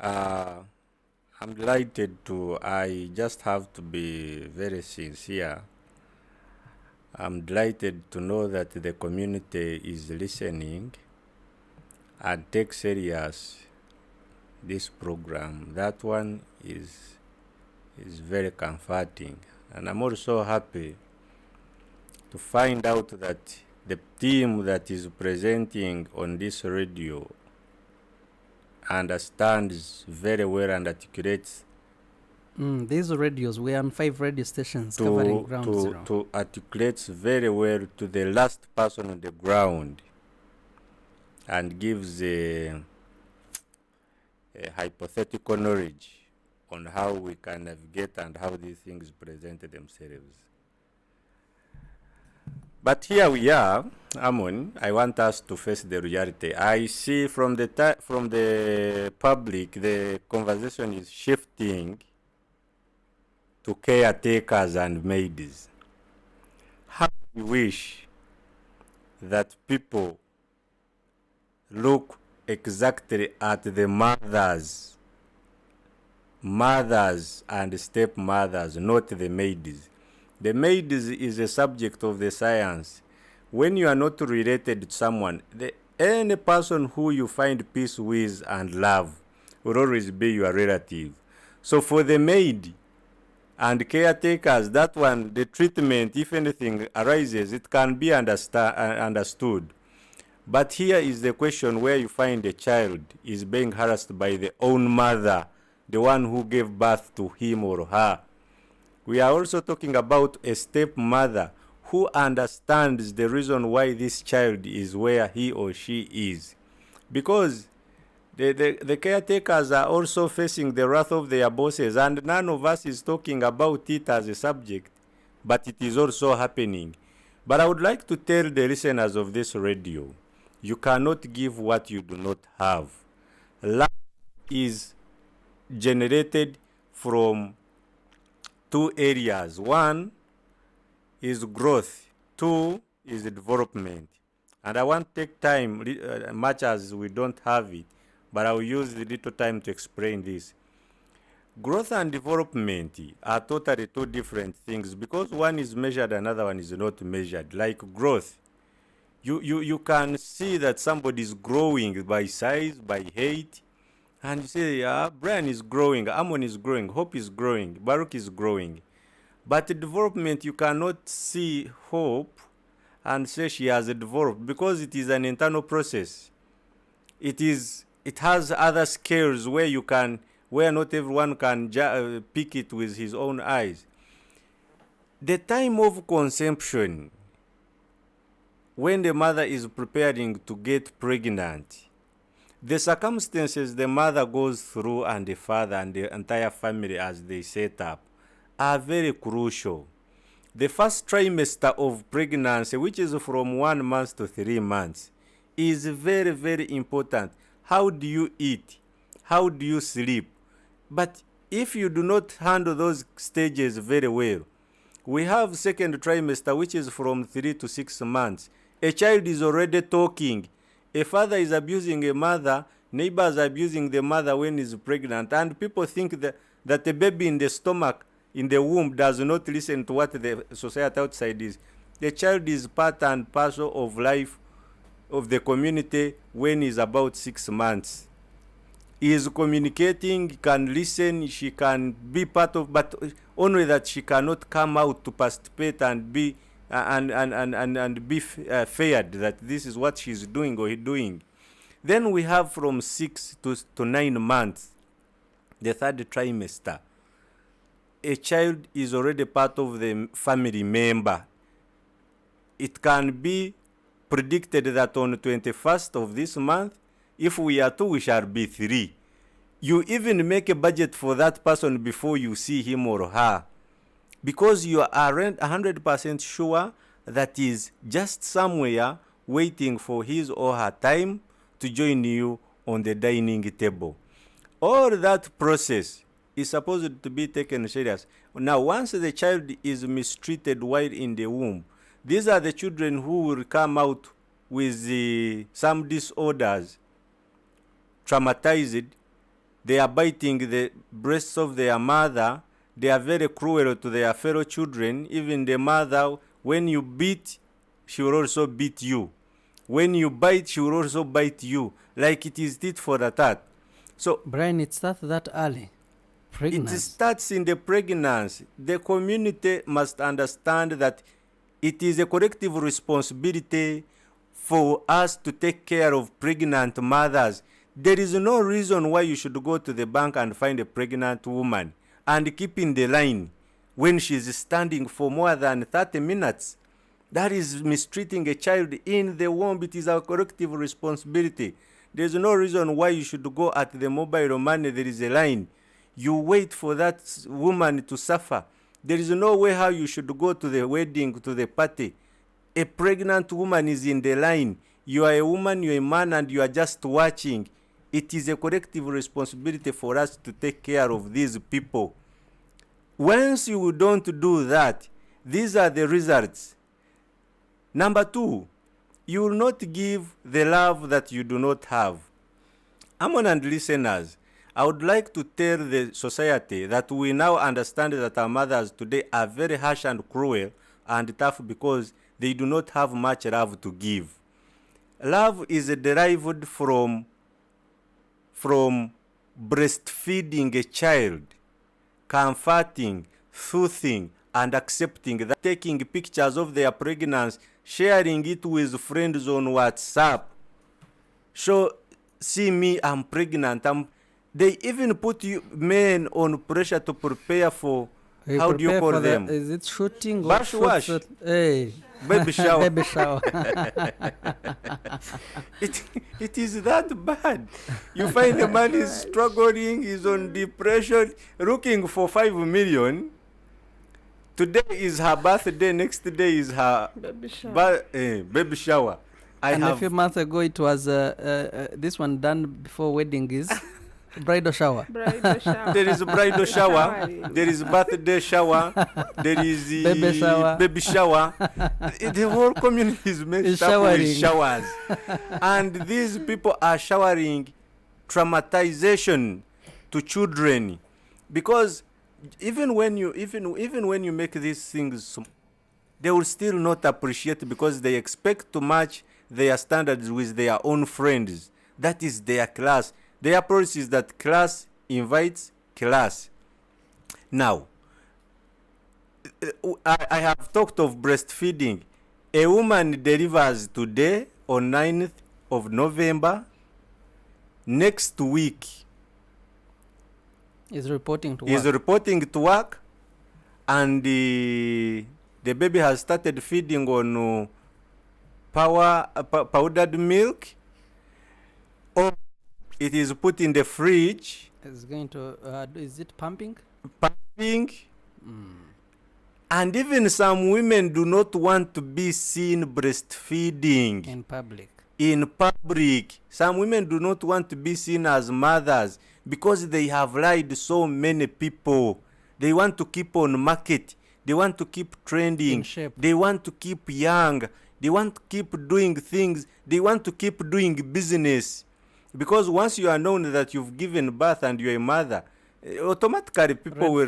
I'm delighted I just have to be very sincere. I'm delighted to know that the community is listening and take serious this program. That one is very comforting. And I'm also happy to find out that the team that is presenting on this radio understands very well and articulates. These radios, we are on 5 radio stations covering ground zero. To articulates very well to the last person on the ground and gives a hypothetical knowledge on how we can navigate and how these things present themselves. But here we are, Amon. I want us to face the reality. I see from the public, the conversation is shifting to caretakers and maids. How we wish that people look exactly at the mothers and stepmothers, not the maids. The maid is a subject of the science. When you are not related to someone, any person who you find peace with and love will always be your relative. So for the maid and caretakers, that one, the treatment, if anything arises, it can be understood. But here is the question where you find a child is being harassed by the own mother, the one who gave birth to him or her. We are also talking about a stepmother who understands the reason why this child is where he or she is. Because the caretakers are also facing the wrath of their bosses, and none of us is talking about it as a subject, but it is also happening. But I would like to tell the listeners of this radio, you cannot give what you do not have. Love is generated from 2 areas. 1 is growth, 2 is development. And I want to take time, much as we don't have it, but I will use the little time to explain this. Growth and development are totally 2 different things, because one is measured, another one is not measured. Like growth, you can see that somebody is growing by size, by height, and you say, yeah, Brian is growing, Amon is growing, Hope is growing, Baruch is growing. But development, you cannot see Hope and say she has developed, because it is an internal process. It has other scales where not everyone can pick it with his own eyes. The time of conception, when the mother is preparing to get pregnant, the circumstances the mother goes through and the father and the entire family as they set up are very crucial. The first trimester of pregnancy, which is from 1 month to 3 months, is very, very important. How do you eat? How do you sleep? But if you do not handle those stages very well, we have second trimester, which is from 3 to 6 months. A child is already talking. A father is abusing a mother. Neighbors are abusing the mother when he's pregnant. And people think that the baby in the stomach, in the womb, does not listen to what the society outside is. The child is part and parcel of life of the community when he's about 6 months. He is communicating, can listen, she can be part of, but only that she cannot come out to participate and be feared that this is what she's doing or he's doing. Then we have from 6 to 9 months, the third trimester. A child is already part of the family member. It can be predicted that on the 21st of this month, if we are 2, we shall be 3. You even make a budget for that person before you see him or her, because you are 100% sure that is just somewhere waiting for his or her time to join you on the dining table. All that process is supposed to be taken serious. Now, once the child is mistreated while in the womb, these are the children who will come out with some disorders, traumatized. They are biting the breasts of their mother. They are very cruel to their fellow children. Even the mother, when you beat, she will also beat you. When you bite, she will also bite you, like it is tit for tat. So, Brian, it starts that early. Pregnancy. It starts in the pregnancy. The community must understand that it is a collective responsibility for us to take care of pregnant mothers. There is no reason why you should go to the bank and find a pregnant woman and keep in the line when she is standing for more than 30 minutes. That is mistreating a child in the womb. It is our collective responsibility. There is no reason why you should go at the mobile money. There is a line. You wait for that woman to suffer. There is no way how you should go to the wedding, to the party. A pregnant woman is in the line. You are a woman, you are a man, and you are just watching. It is a collective responsibility for us to take care of these people. Once you don't do that, these are the results. Number 2, you will not give the love that you do not have. Amon and listeners, I would like to tell the society that we now understand that our mothers today are very harsh and cruel and tough because they do not have much love to give. Love is derived from breastfeeding a child, comforting, soothing, and accepting that, taking pictures of their pregnancy, sharing it with friends on WhatsApp. So, see me, I'm pregnant. They even put men on pressure to prepare for, how do you call them? Is it shooting? Bash wash. Hey. Baby shower. Baby shower. It is that bad. You find a man is struggling, is on depression, looking for 5 million. Today is her birthday, next day is her baby shower. A few months ago, it was this one done before wedding is bridal shower. Bridal shower. There is a bridal shower. There is birthday shower. There is baby shower. Baby shower. The whole community is messed up with showers, and these people are showering traumatization to children, because even when you make these things, they will still not appreciate, because they expect to match their standards with their own friends. That is their class. Their approach is that class invites class. Now, I have talked of breastfeeding. A woman delivers today on 9th of November. Next week is reporting to work. Is reporting to work, and the baby has started feeding on powdered milk, or it is put in the fridge. It's going to, is it pumping? Pumping. And even some women do not want to be seen breastfeeding in public. In public, some women do not want to be seen as mothers because they have lied so many people. They want to keep on market. They want to keep trending. They want to keep young. They want to keep doing things. They want to keep doing business. Because once you are known that you've given birth and you're a mother, automatically people will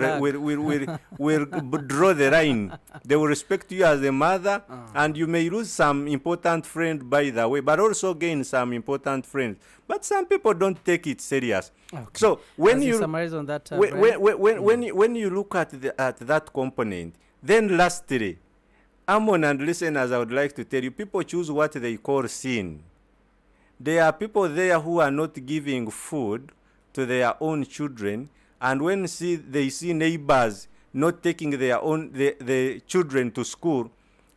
draw the line. They will respect you as a mother, and you may lose some important friend by the way, but also gain some important friends. But some people don't take it serious. Okay. So when you summarize on that, when you look at that component, then lastly, Amon and listeners, I would like to tell you, people choose what they call sin. There are people there who are not giving food to their own children, and when they see neighbors not taking the children to school,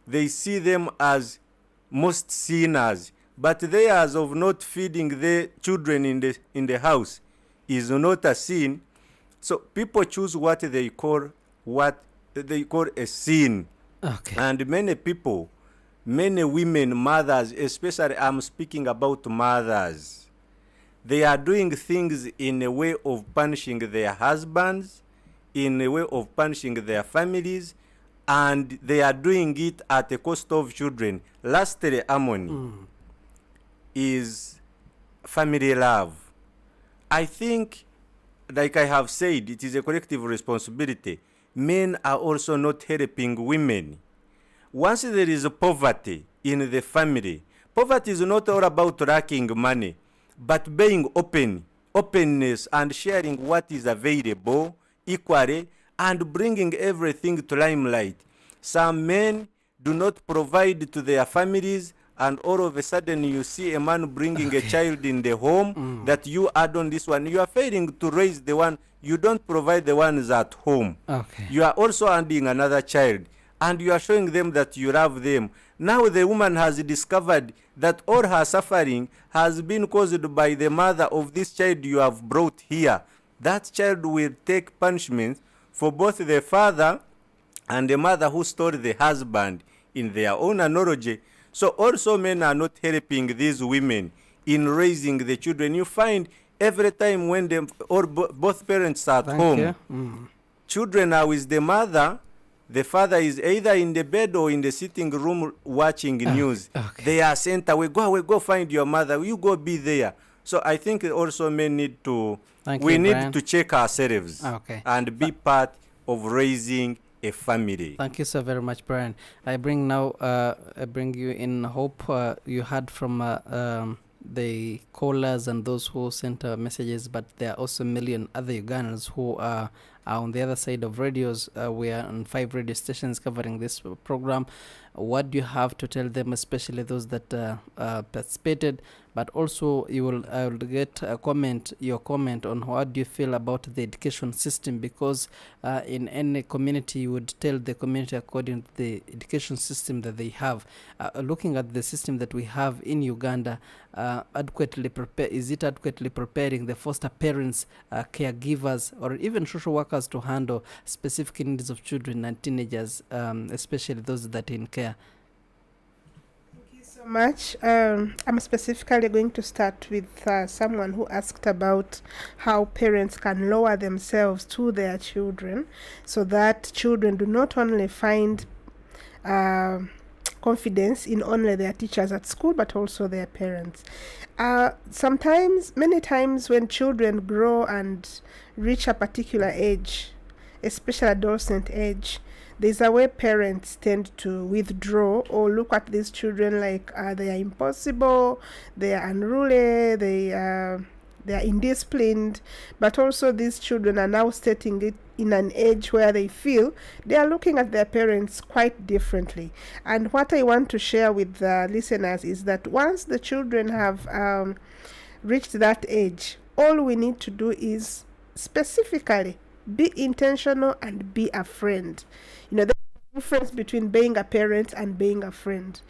they see them as most sinners. But theirs of not feeding the children in the house is not a sin. So people choose what they call a sin. Okay. And many people, many women, mothers, especially I'm speaking about mothers, they are doing things in a way of punishing their husbands, in a way of punishing their families, and they are doing it at the cost of children. Lastly, harmony is family love. I think, like I have said, it is a collective responsibility. Men are also not helping women. Once there is poverty in the family, poverty is not all about lacking money, but being openness and sharing what is available equally and bringing everything to limelight. Some men do not provide to their families, and all of a sudden you see a man bringing a child in the home that you add on this one. You are failing to raise the one. You don't provide the ones at home. Okay. You are also adding another child, and you are showing them that you love them. Now the woman has discovered that all her suffering has been caused by the mother of this child you have brought here. That child will take punishment for both the father and the mother who stole the husband in their own analogy. So also men are not helping these women in raising the children. You find every time when both parents are at home, children are with the mother. The father is either in the bed or in the sitting room watching news. Okay. They are sent away. Go away, go find your mother. You go be there. So I think also men need to, need to check ourselves and be part of raising a family. Thank you so very much, Brian. I bring you in hope. You heard from the callers and those who sent messages, but there are also a million other Ugandans who are on the other side of radios. We are on 5 radio stations covering this program. What do you have to tell them, especially those that participated? But also, I will get your comment on what do you feel about the education system, because in any community you would tell the community according to the education system that they have. Looking at the system that we have in Uganda, is it adequately preparing the foster parents, caregivers, or even social workers to handle specific needs of children and teenagers, especially those that are in care? Much. I'm specifically going to start with someone who asked about how parents can lower themselves to their children so that children do not only find confidence in only their teachers at school but also their parents. Many times when children grow and reach a particular age, especially adolescent age, there's a way parents tend to withdraw or look at these children like they are impossible, they are unruly, they are indisciplined. But also these children are now setting it in an age where they feel they are looking at their parents quite differently. And what I want to share with the listeners is that once the children have reached that age, all we need to do is specifically Be intentional and be a friend. There's a difference between being a parent and being a friend.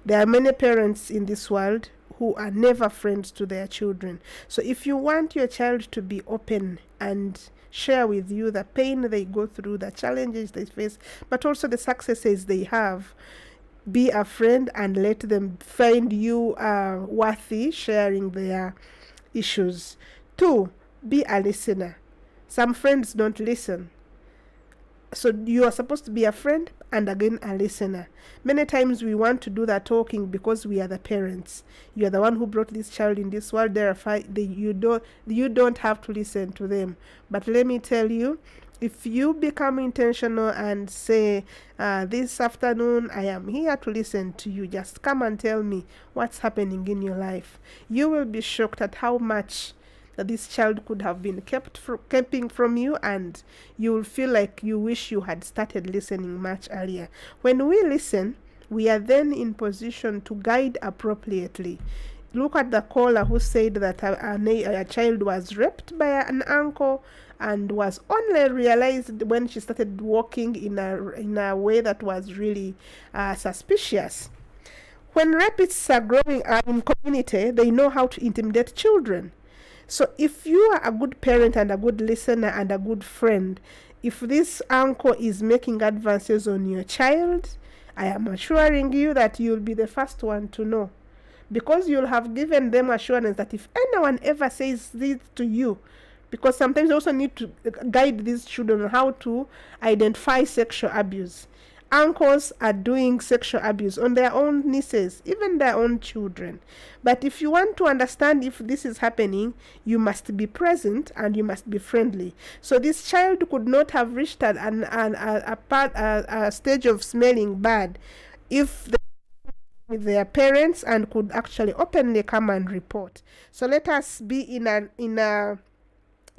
There are many parents in this world who are never friends to their children. So if you want your child to be open and share with you the pain they go through, the challenges they face, but also the successes they have, be a friend and let them find you worthy sharing their issues. 2, be a listener. Some friends don't listen. So you are supposed to be a friend and again a listener. Many times we want to do the talking because we are the parents. You are the one who brought this child in this world. Therefore, you don't have to listen to them. But let me tell you, if you become intentional and say, this afternoon I am here to listen to you, just come and tell me what's happening in your life, you will be shocked at how much that this child could have been keeping from you, and you will feel like you wish you had started listening much earlier. When we listen, we are then in position to guide appropriately. Look at the caller who said that a child was raped by an uncle and was only realized when she started walking in a way that was really suspicious. When rapists are growing up in community, they know how to intimidate children. So if you are a good parent and a good listener and a good friend, if this uncle is making advances on your child, I am assuring you that you'll be the first one to know, because you'll have given them assurance that if anyone ever says this to you, because sometimes you also need to guide these children on how to identify sexual abuse. Uncles are doing sexual abuse on their own nieces, even their own children. But if you want to understand if this is happening, you must be present and you must be friendly. So this child could not have reached a stage of smelling bad if they with their parents and could actually openly come and report. So let us be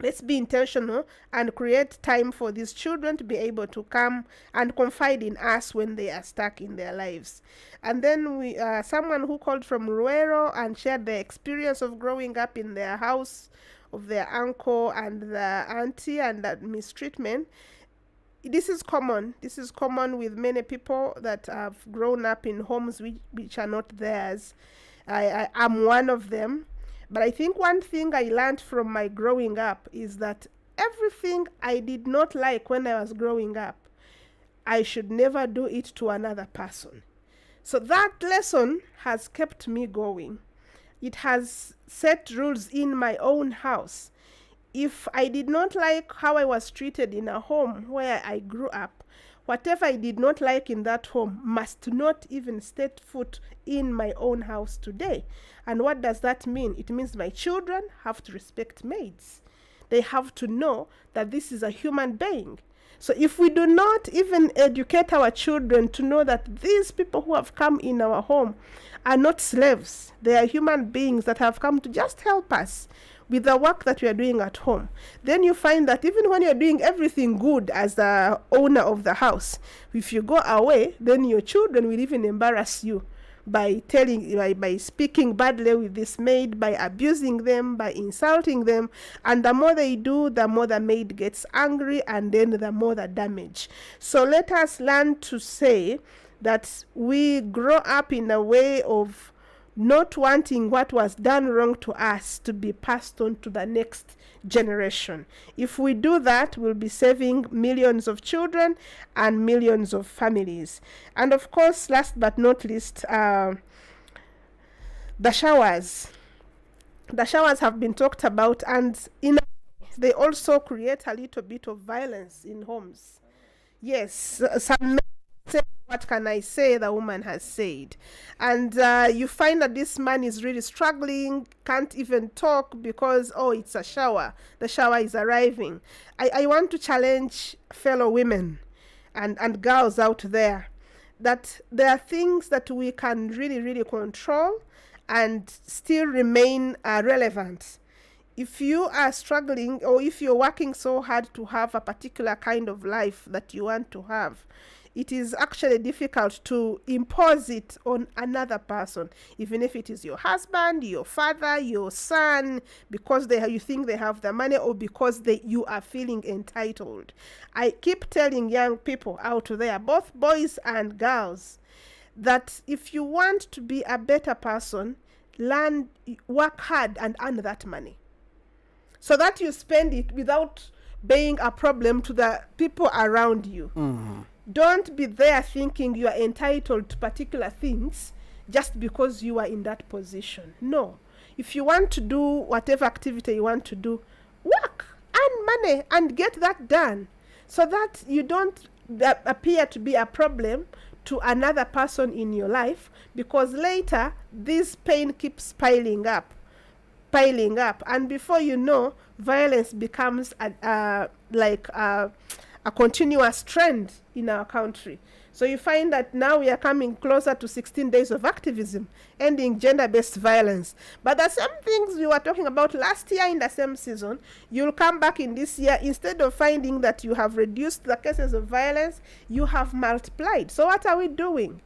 let's be intentional and create time for these children to be able to come and confide in us when they are stuck in their lives. And then someone who called from Ruero and shared their experience of growing up in their house of their uncle and the auntie and that mistreatment. This is common. This is common with many people that have grown up in homes which are not theirs. I am one of them. But I think one thing I learned from my growing up is that everything I did not like when I was growing up, I should never do it to another person. So that lesson has kept me going. It has set rules in my own house. If I did not like how I was treated in a home where I grew up, whatever I did not like in that home must not even step foot in my own house today. And what does that mean? It means my children have to respect maids. They have to know that this is a human being. So if we do not even educate our children to know that these people who have come in our home are not slaves, they are human beings that have come to just help us with the work that we are doing at home, then you find that even when you're doing everything good as the owner of the house, if you go away, then your children will even embarrass you by speaking badly with this maid, by abusing them, by insulting them. And the more they do, the more the maid gets angry, and then the more the damage. So let us learn to say that we grow up in a way of not wanting what was done wrong to us to be passed on to the next generation. If we do that, we'll be saving millions of children and millions of families. And of course, last but not least, the showers. The showers have been talked about, and they also create a little bit of violence in homes. Yes, some men say, what can I say? The woman has said. And you find that this man is really struggling, can't even talk because, it's a shower. The shower is arriving. I want to challenge fellow women and girls out there that there are things that we can really, really control and still remain relevant. If you are struggling, or if you're working so hard to have a particular kind of life that you want to have, it is actually difficult to impose it on another person, even if it is your husband, your father, your son, because you think they have the money, or because you are feeling entitled. I keep telling young people out there, both boys and girls, that if you want to be a better person, work hard and earn that money, so that you spend it without being a problem to the people around you. Don't be there thinking you are entitled to particular things just because you are in that position. No. If you want to do whatever activity you want to do, work, earn money, and get that done, so that you don't appear to be a problem to another person in your life, because later this pain keeps piling up, and before you know, violence becomes like a continuous trend in our country. So you find that now we are coming closer to 16 days of activism ending gender-based violence. But the same things we were talking about last year in the same season, you'll come back in this year, instead of finding that you have reduced the cases of violence, you have multiplied. So what are we doing?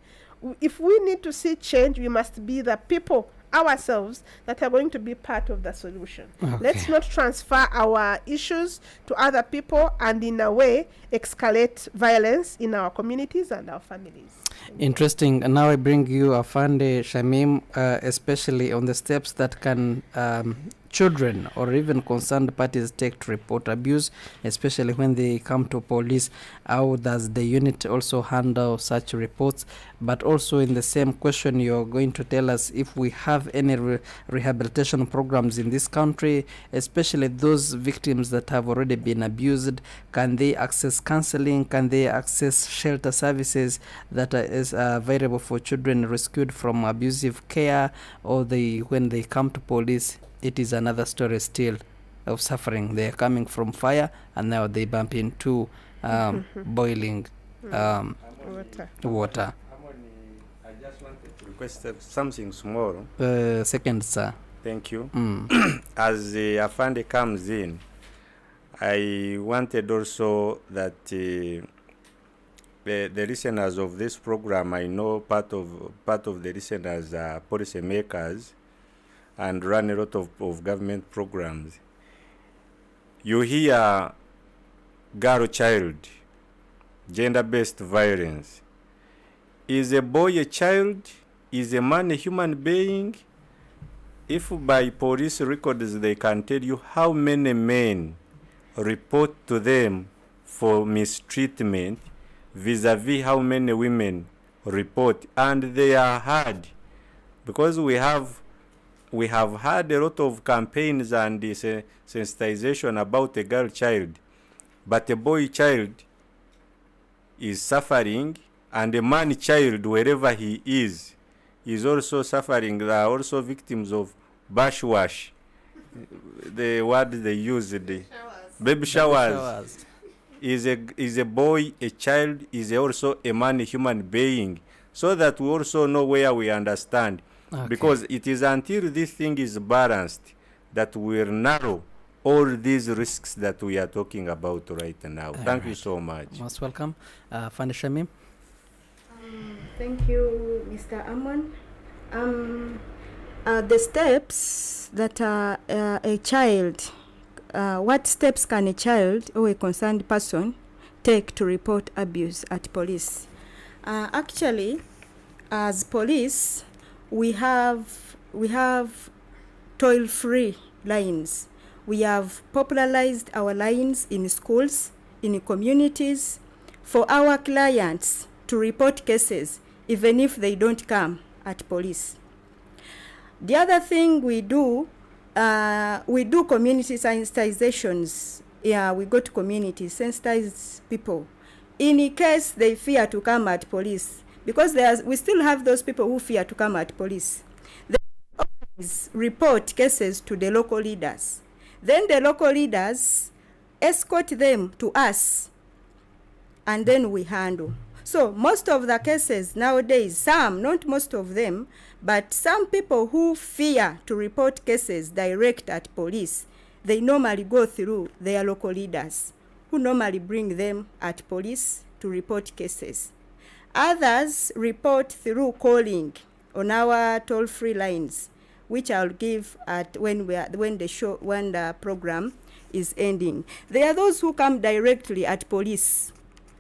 If we need to see change, we must be the people ourselves that are going to be part of the solution. Okay. Let's not transfer our issues to other people and in a way escalate violence in our communities and our families. Interesting. And now I bring you Afande Shamim, especially on the steps that can children or even concerned parties take to report abuse, especially when they come to police. How does the unit also handle such reports? But also in the same question, you're going to tell us if we have any rehabilitation programs in this country, especially those victims that have already been abused. Can they access counseling? Can they access shelter services that is available for children rescued from abusive care? Or when they come to police, it is another story still of suffering. They are coming from fire and now they bump into boiling water. I just wanted to request something small. Second, sir. Thank you. As the Afande comes in, I wanted also that the listeners of this program, I know part of the listeners are policy makers and run a lot of government programs. You hear girl child, gender-based violence. Is a boy a child? Is a man a human being? If by police records they can tell you how many men report to them for mistreatment vis-a-vis how many women report, and they are hard, because we have had a lot of campaigns and sensitization about a girl child, but a boy child is suffering, and a man child, wherever he is also suffering. They are also victims of bashwash, the word they use, the baby showers. Is a boy, a child, is also a man, a human being, so that we also know where we understand. Okay. Because it is until this thing is balanced that we'll narrow all these risks that we are talking about right now. Thank you so much. Most welcome. Afande Shamim. Thank you, Mr. Amon. The steps that a child, what steps can a child or a concerned person take to report abuse at police? Actually, as police, we have toll-free lines. We have popularized our lines in schools, in communities, for our clients to report cases, even if they don't come at police. The other thing we do community sensitizations. Yeah, we go to communities, sensitize people in case they fear to come at police, because we still have those people who fear to come at police. They always report cases to the local leaders. Then the local leaders escort them to us, and then we handle. So most of the cases nowadays, some, not most of them, but some people who fear to report cases direct at police, they normally go through their local leaders, who normally bring them at police to report cases. Others report through calling on our toll-free lines, which I'll give at when the program is ending. There are those who come directly at police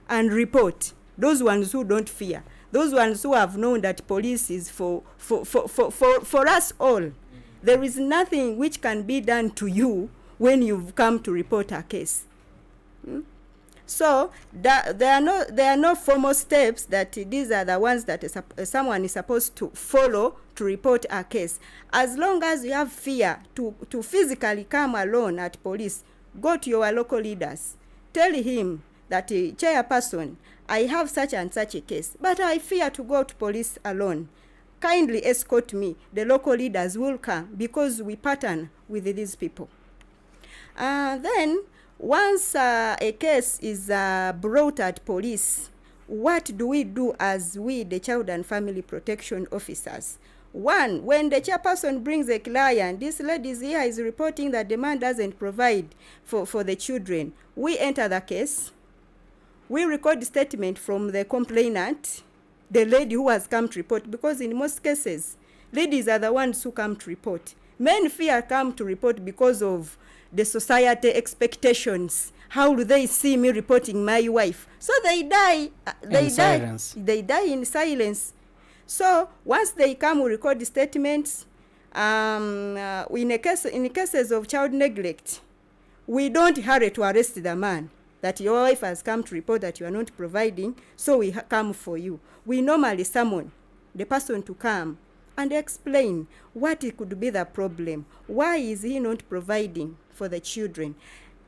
and report. Those ones who don't fear. Those ones who have known that police is for us all. There is nothing which can be done to you when you've come to report a case. So there are no formal steps that these are the ones that someone is supposed to follow to report a case. As long as you have fear to physically come alone at police, go to your local leaders. Tell him that, chairperson, I have such and such a case, but I fear to go to police alone. Kindly escort me. The local leaders will come because we partner with these people. Then, once a case is brought at police, what do we do as the child and family protection officers? One, when the chairperson brings a client, this lady here is reporting that the man doesn't provide for the children. We enter the case. We record the statement from the complainant, the lady who has come to report, because in most cases, ladies are the ones who come to report. Men fear come to report because of the society expectations. How do they see me reporting my wife? So they die. They die in silence. So once they come, we record the statements. In cases of child neglect, we don't hurry to arrest the man that your wife has come to report that you are not providing, so we come for you. We normally summon the person to come and explain what it could be the problem. Why is he not providing for the children?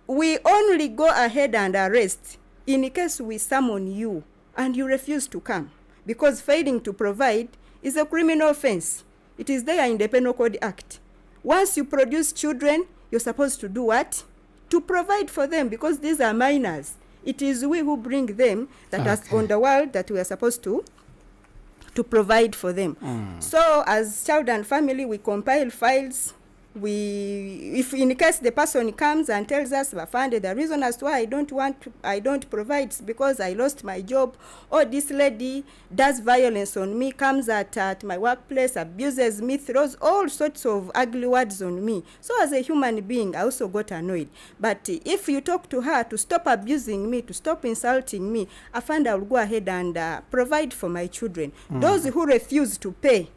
We only go ahead and arrest in case we summon you and you refuse to come, because failing to provide is a criminal offense. It is there in the Penal Code Act. Once you produce children, you're supposed to do what? To provide for them, because these are minors. It is we who bring them that are on the world that we are supposed to provide for them. So as child and family, we compile files. If in case the person comes and tells us, Bafande, the reason as to why I don't provide is because I lost my job, or this lady does violence on me, comes at my workplace, abuses me, throws all sorts of ugly words on me. So as a human being, I also got annoyed. But if you talk to her to stop abusing me, to stop insulting me, Afande, I will go ahead and provide for my children. Those who refuse to pay,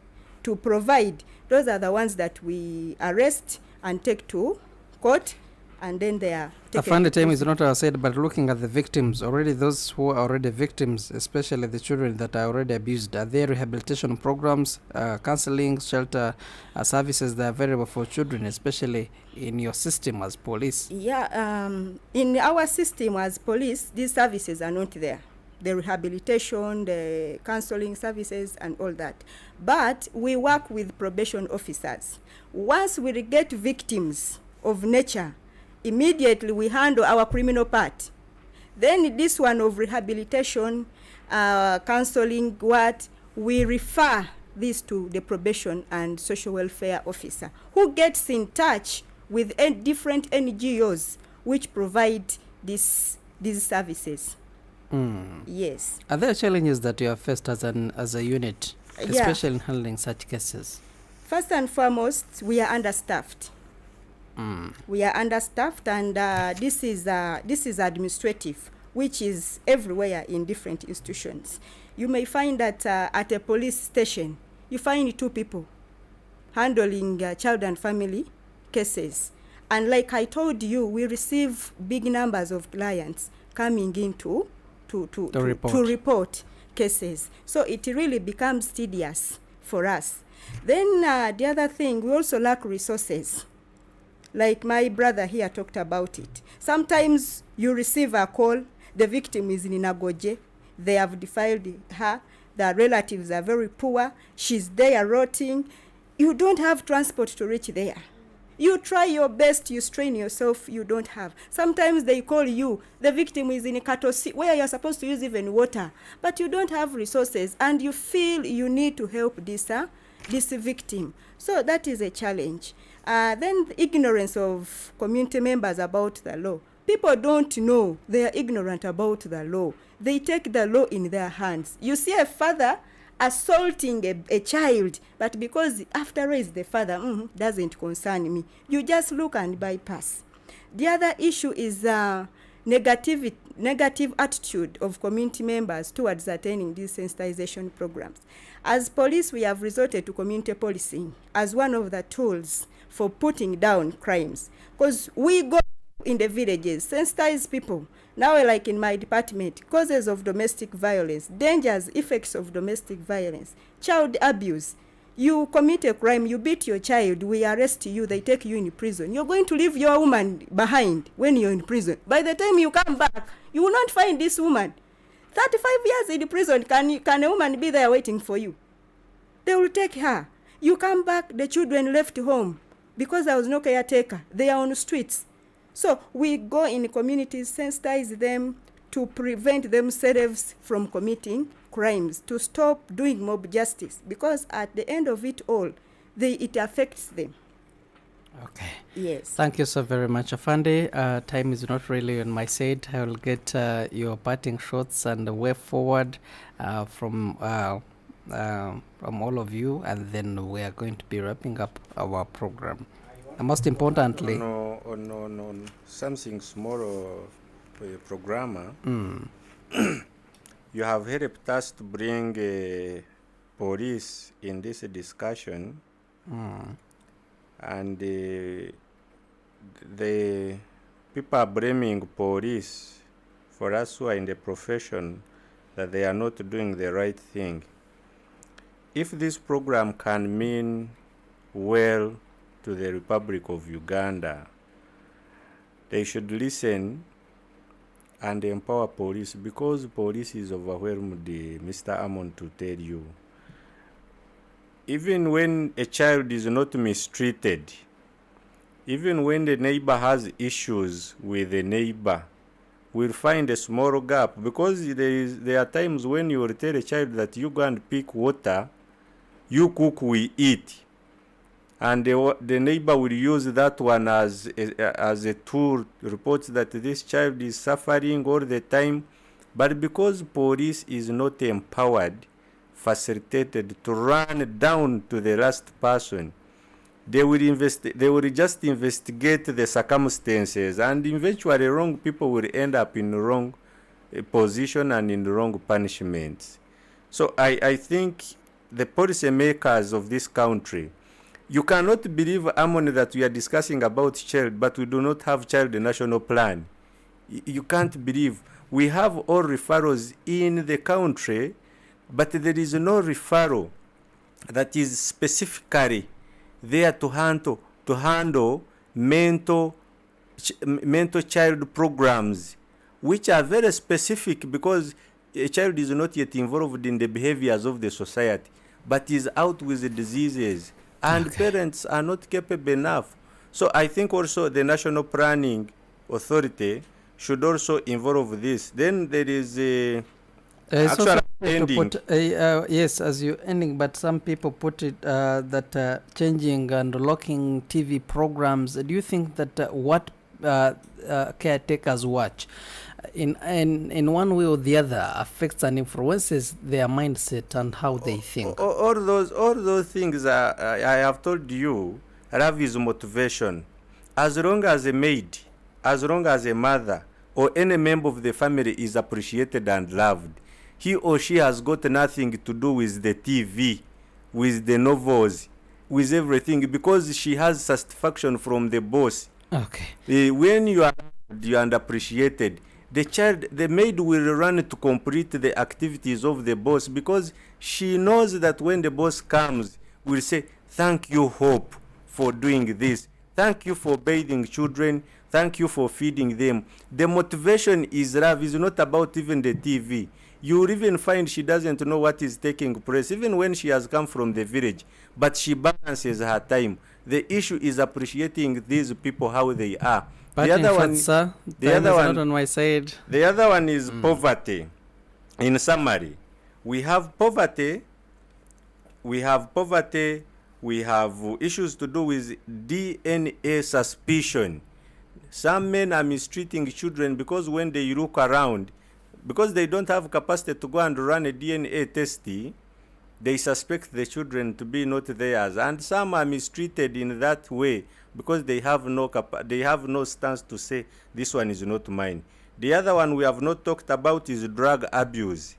to provide, those are the ones that we arrest and take to court, and then they are taken. Afande, time is not our side, but looking at the victims, already those who are already victims, especially the children that are already abused, are there rehabilitation programs, counseling, shelter services that are available for children, especially in your system as police? Yeah, in our system as police, these services are not there. The rehabilitation, the counseling services, and all that. But we work with probation officers. Once we get victims of nature, immediately we handle our criminal part. Then this one of rehabilitation, counseling, we refer this to the probation and social welfare officer, who gets in touch with different NGOs which provide these services. Yes. Are there challenges that you have faced as a unit, especially in handling such cases? First and foremost, we are understaffed. We are understaffed, and this is administrative, which is everywhere in different institutions. You may find that at a police station, you find 2 people handling child and family cases. And like I told you, we receive big numbers of clients coming in to report cases. So it really becomes tedious for us. Then the other thing, we also lack resources. Like my brother here talked about it. Sometimes you receive a call, the victim is in Nagoje, they have defiled her, the relatives are very poor, she's there rotting. You don't have transport to reach there. You try your best, you strain yourself, you don't have. Sometimes they call you, the victim is in a Katosi, where you're supposed to use even water, but you don't have resources, and you feel you need to help this victim. So that is a challenge. Then the ignorance of community members about the law. people don't know. They are ignorant about the law. They take the law in their hands. You see a father assaulting a child, but because after all is the father, doesn't concern me. You just look and bypass. The other issue is negative attitude of community members towards attending these sensitization programs. As police, we have resorted to community policing as one of the tools for putting down crimes. Because we go in the villages, sensitize people. Now, like in my department, causes of domestic violence, dangers, effects of domestic violence, child abuse. You commit a crime, you beat your child, we arrest you, they take you in prison. You're going to leave your woman behind when you're in prison. By the time you come back, you will not find this woman. 35 years in prison, can a woman be there waiting for you? They will take her. You come back, the children left home because there was no caretaker. They are on the streets. So we go in communities, sensitize them to prevent themselves from committing crimes, to stop doing mob justice, because at the end of it all, it affects them. Okay. Yes. Thank you so very much, Afande. Time is not really on my side. I will get your parting shots and the way forward from all of you, and then we are going to be wrapping up our program. And most importantly, on something small for a programmer. You have helped us to bring police in this discussion, and the people are blaming police for us who are in the profession that they are not doing the right thing. If this program can mean well to the Republic of Uganda, they should listen and empower police, because police is overwhelmed, Mr. Amon, to tell you. Even when a child is not mistreated, even when the neighbor has issues with the neighbor, we'll find a small gap, because there are times when you will tell a child that you go and pick water, you cook, we eat. And the neighbor will use that one as a tool, reports that this child is suffering all the time. But because police is not empowered, facilitated to run down to the last person, they will just investigate the circumstances, and eventually wrong people will end up in the wrong position and in the wrong punishments. So I think the policy makers of this country, you cannot believe, Amon, that we are discussing about child, but we do not have child national plan. You can't believe. We have all referrals in the country, but there is no referral that is specifically there to handle mental child programs, which are very specific, because a child is not yet involved in the behaviors of the society, but is out with the diseases. And parents are not capable enough. So I think also the National Planning Authority should also involve this. Then there is a actual ending. Yes, as you ending, but some people put it that changing and locking TV programs. Do you think that what caretakers watch in one way or the other affects and influences their mindset and how they think? All those things I have told you, love is motivation. As long as a maid, as long as a mother or any member of the family is appreciated and loved, he or she has got nothing to do with the TV, with the novels, with everything, because she has satisfaction from the boss. Okay. When you are appreciated, the maid will run to complete the activities of the boss, because she knows that when the boss comes, will say, thank you, Hope, for doing this. Thank you for bathing children. Thank you for feeding them. The motivation is love. Is not about even the TV. You will even find she doesn't know what is taking place, even when she has come from the village, but she balances her time. The issue is appreciating these people how they are. But the other one, not on my side. The other one is poverty. In summary, we have poverty. We have issues to do with DNA suspicion. Some men are mistreating children because when they look around, because they don't have capacity to go and run a DNA test, they suspect the children to be not theirs. And some are mistreated in that way because they have no stance to say this one is not mine. The other one we have not talked about is drug abuse.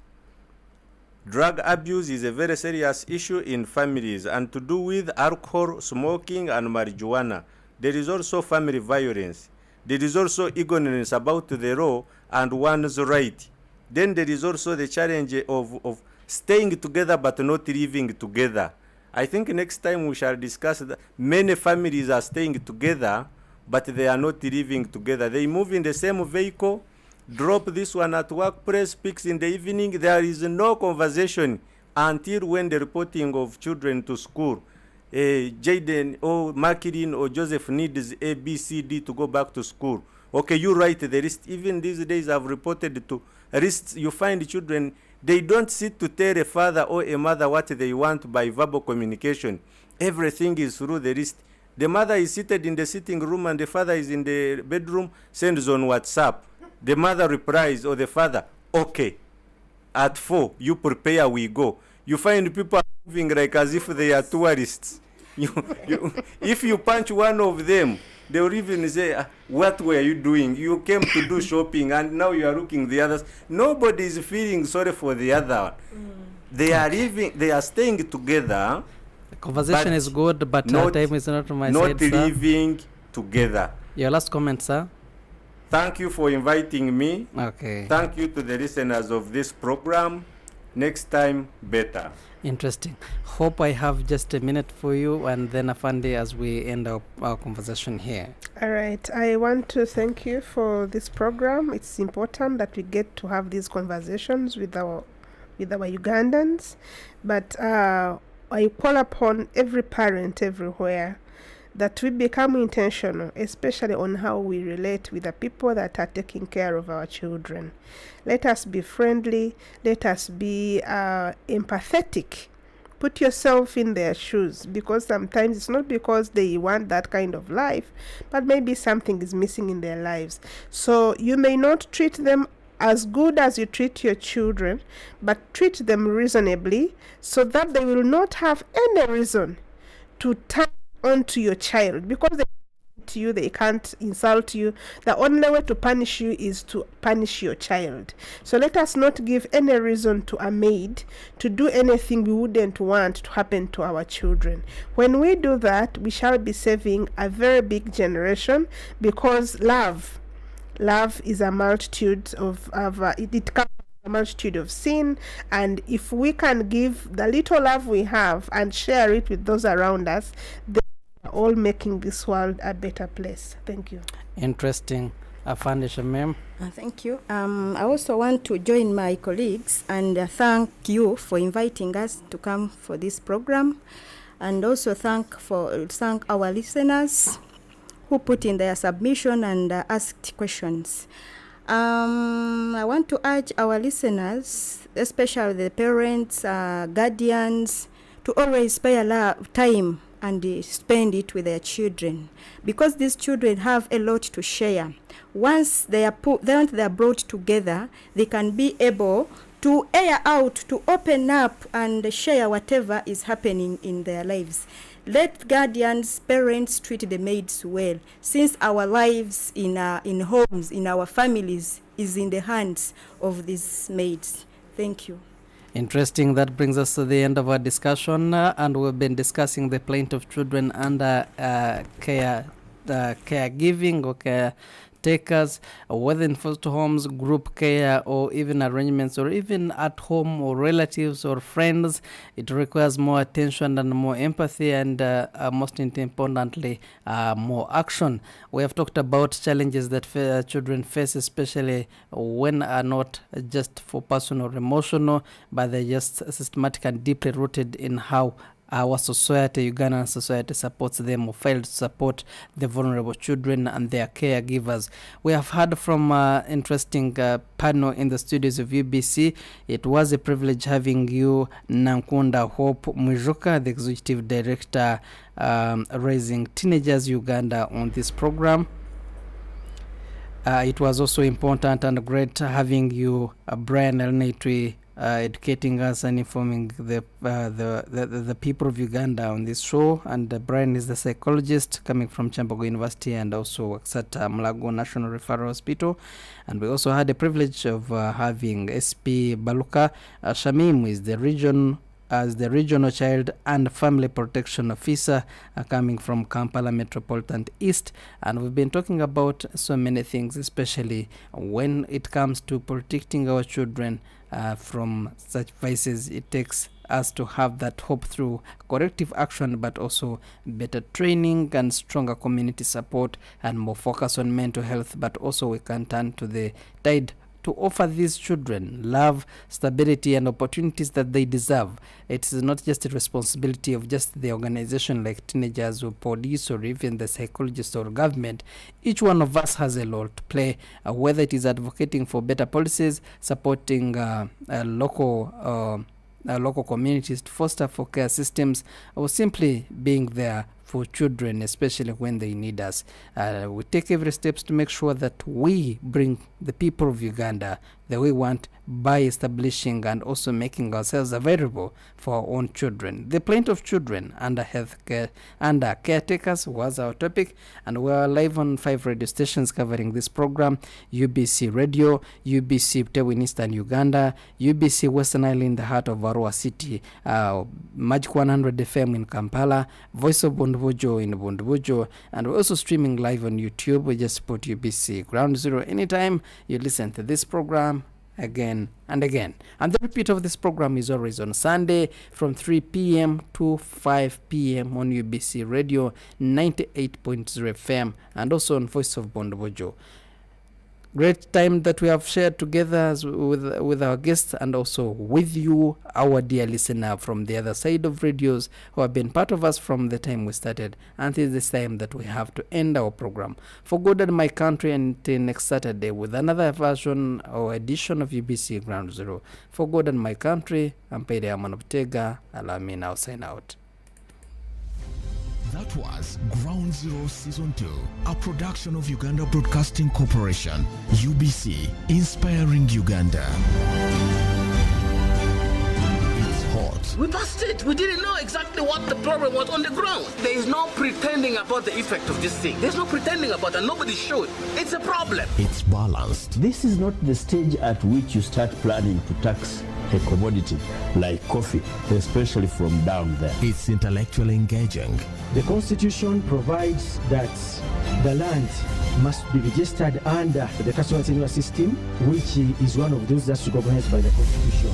Drug abuse is a very serious issue in families and to do with alcohol, smoking, and marijuana. There is also family violence. There is also ignorance about the law and one's right. Then there is also the challenge of staying together but not living together. I think next time we shall discuss that. Many families are staying together but they are not living together. They move in the same vehicle, drop this one at workplace, picks in the evening. There is no conversation until when the reporting of children to school. Jaden or Makirin or Joseph needs A, B, C, D to go back to school. Okay, you write the list. Even these days I've reported to lists. You find children, they don't sit to tell a father or a mother what they want by verbal communication. Everything is through the list. The mother is seated in the sitting room and the father is in the bedroom, sends on WhatsApp. The mother replies, or the father, okay, at 4, you prepare, we go. You find people moving like as if they are tourists. If you punch one of them, they will even say, what were you doing? You came to do shopping and now you are looking the others. Nobody is feeling sorry for the other. They are living, they are staying together. The conversation is good, but time is not on my side, not living together. Your last comment, sir? Thank you for inviting me. Okay. Thank you to the listeners of this program. Next time, better. Interesting. Hope I have just a minute for you and then Afande as we end our conversation here. All right. I want to thank you for this program. It's important that we get to have these conversations with our Ugandans. But I call upon every parent everywhere that we become intentional, especially on how we relate with the people that are taking care of our children. Let us be friendly. Let us be empathetic. Put yourself in their shoes, because sometimes it's not because they want that kind of life, but maybe something is missing in their lives. So you may not treat them as good as you treat your children, but treat them reasonably so that they will not have any reason to turn onto your child, because they to you, they can't insult you. The only way to punish you is to punish your child. So let us not give any reason to a maid to do anything we wouldn't want to happen to our children. When we do that, we shall be saving a very big generation, because love is a multitude of it comes a multitude of sin, and if we can give the little love we have and share it with those around us, they are all making this world a better place. Thank you. Interesting. Afande Shamim. Thank you. I also want to join my colleagues and thank you for inviting us to come for this program, and also thank our listeners who put in their submission and asked questions. I want to urge our listeners, especially the parents, guardians, to always spare time and spend it with their children, because these children have a lot to share. Once they are brought together, they can be able to air out, to open up and share whatever is happening in their lives. Let guardians, parents treat the maids well, since our lives in homes, in our families, is in the hands of these maids. Thank you. Interesting. That brings us to the end of our discussion, and we've been discussing the plight of children under caregiving or caretakers, whether in foster homes, group care, or even arrangements, or even at home, or relatives or friends. It requires more attention and more empathy, and most importantly, more action. We have talked about challenges that children face, especially when are not just for personal or emotional, but they're just systematic and deeply rooted in how our society, Ugandan society, supports them or fails to support the vulnerable children and their caregivers. We have heard from interesting panel in the studios of UBC. It was a privilege having you, Nankunda Hope Mwijuka, the Executive Director, Raising Teenagers Uganda, on this program. It was also important and great having you, Brian Elnatwi, educating us and informing the people of Uganda on this show. And Brian is the psychologist coming from Chambogo University and also works at Mulago National Referral Hospital. And we also had the privilege of having SP Baluka Shamim, who is the regional child and family protection officer coming from Kampala Metropolitan East. And we've been talking about so many things, especially when it comes to protecting our children from such vices. It takes us to have that hope through corrective action, but also better training and stronger community support and more focus on mental health. But also we can turn to the tide to offer these children love, stability, and opportunities that they deserve. It is not just a responsibility of just the organization like teenagers or police or even the psychologist or government. Each one of us has a role to play, whether it is advocating for better policies, supporting local communities to foster for care systems, or simply being there for children, especially when they need us. We take every steps to make sure that we bring the people of Uganda the way we want by establishing and also making ourselves available for our own children. The plight of children under healthcare, under caretakers was our topic, and we are live on 5 radio stations covering this program: UBC Radio, UBC Butebu in Eastern Uganda, UBC Western Island in the heart of Arua City, Magic 100 FM in Kampala, Voice of Bundubujo in Bundubujo, and we're also streaming live on YouTube. We just put UBC Ground Zero. Anytime you listen to this program, again and again. And the repeat of this program is always on Sunday from 3 p.m. to 5 p.m. on UBC Radio 98.0 FM and also on Voice of Bundubujo. Great time that we have shared together with our guests and also with you, our dear listener from the other side of radios who have been part of us from the time we started until this time that we have to end our program. For God and my country, until next Saturday with another version or edition of UBC Ground Zero. For God and my country, I'm Pede Amanoptega. Allow me now sign out. That was Ground Zero Season 2, a production of Uganda Broadcasting Corporation, UBC, inspiring Uganda. It's hot. We passed it. We didn't know exactly what the problem was on the ground. There is no pretending about the effect of this thing. There's no pretending about it. Nobody should. It's a problem. It's balanced. This is not the stage at which you start planning to tax a commodity like coffee, especially from down there. It's intellectually engaging. The Constitution provides that the land must be registered under the customer tenure system, which is one of those that's recognized by the Constitution.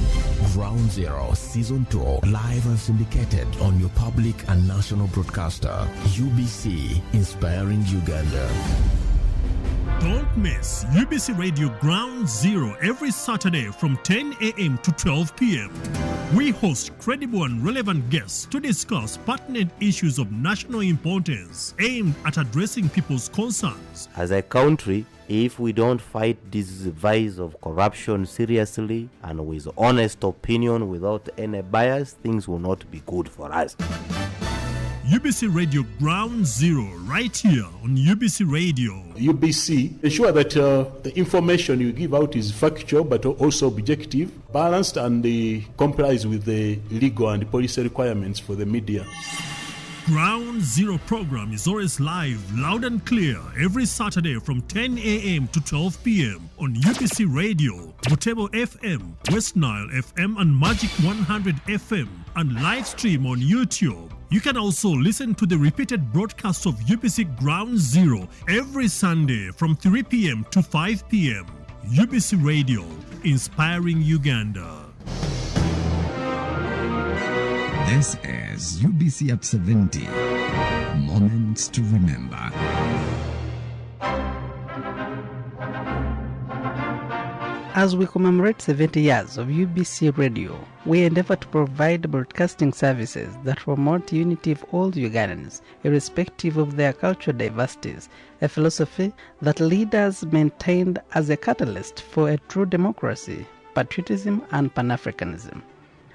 Ground Zero Season 2, live and syndicated on your public and national broadcaster, UBC, inspiring Uganda. Don't miss UBC Radio Ground Zero every Saturday from 10 a.m. to 12 p.m. We host credible and relevant guests to discuss pertinent issues of national importance aimed at addressing people's concerns. As a country, if we don't fight this vice of corruption seriously and with honest opinion without any bias, things will not be good for us. UBC Radio Ground Zero, right here on UBC Radio. UBC, ensure that the information you give out is factual but also objective, balanced, and complies with the legal and policy requirements for the media. Ground Zero program is always live, loud and clear, every Saturday from 10 a.m. to 12 p.m. on UBC Radio, Butebu FM, West Nile FM, and Magic 100 FM, and live stream on YouTube. You can also listen to the repeated broadcasts of UBC Ground Zero every Sunday from 3 p.m. to 5 p.m. UBC Radio, inspiring Uganda. This is UBC Up 70. Moments to remember. As we commemorate 70 years of UBC Radio, we endeavor to provide broadcasting services that promote unity of all Ugandans, irrespective of their cultural diversities, a philosophy that leaders maintained as a catalyst for a true democracy, patriotism, and Pan-Africanism.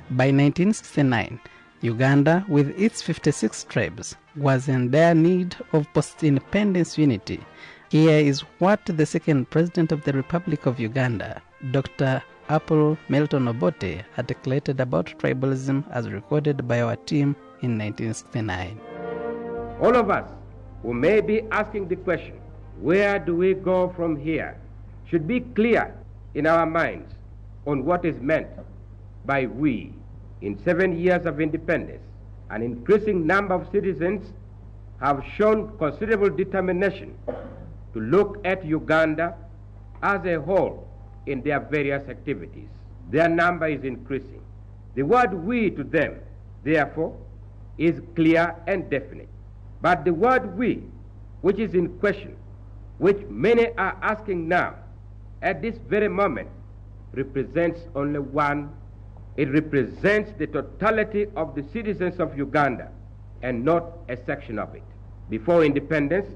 By 1969, Uganda, with its 56 tribes, was in dire need of post-independence unity, Here is what the second president of the Republic of Uganda, Dr. Apple Milton Obote, articulated about tribalism as recorded by our team in 1969. All of us who may be asking the question, where do we go from here, should be clear in our minds on what is meant by we. In 7 years of independence, an increasing number of citizens have shown considerable determination to look at Uganda as a whole in their various activities. Their number is increasing. The word we to them, therefore, is clear and definite. But the word we, which is in question, which many are asking now, at this very moment, represents only one. It represents the totality of the citizens of Uganda and not a section of it. Before independence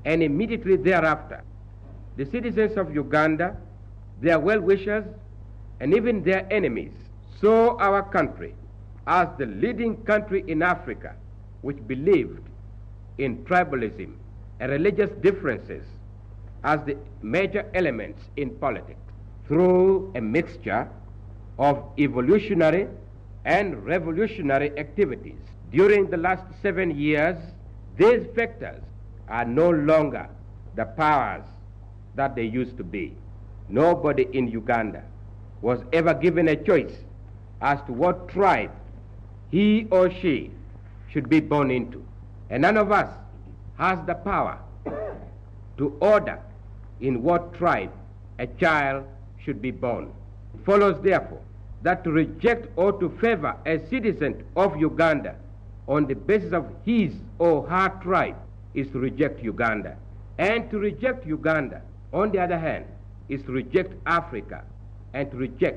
and immediately thereafter, the citizens of Uganda, their well-wishers, and even their enemies saw our country as the leading country in Africa which believed in tribalism and religious differences as the major elements in politics. Through a mixture of evolutionary and revolutionary activities during the last 7 years, these factors are no longer the powers that they used to be. Nobody in Uganda was ever given a choice as to what tribe he or she should be born into. And none of us has the power to order in what tribe a child should be born. It follows, therefore, that to reject or to favor a citizen of Uganda on the basis of his or her tribe is to reject Uganda. And to reject Uganda, on the other hand, is to reject Africa and to reject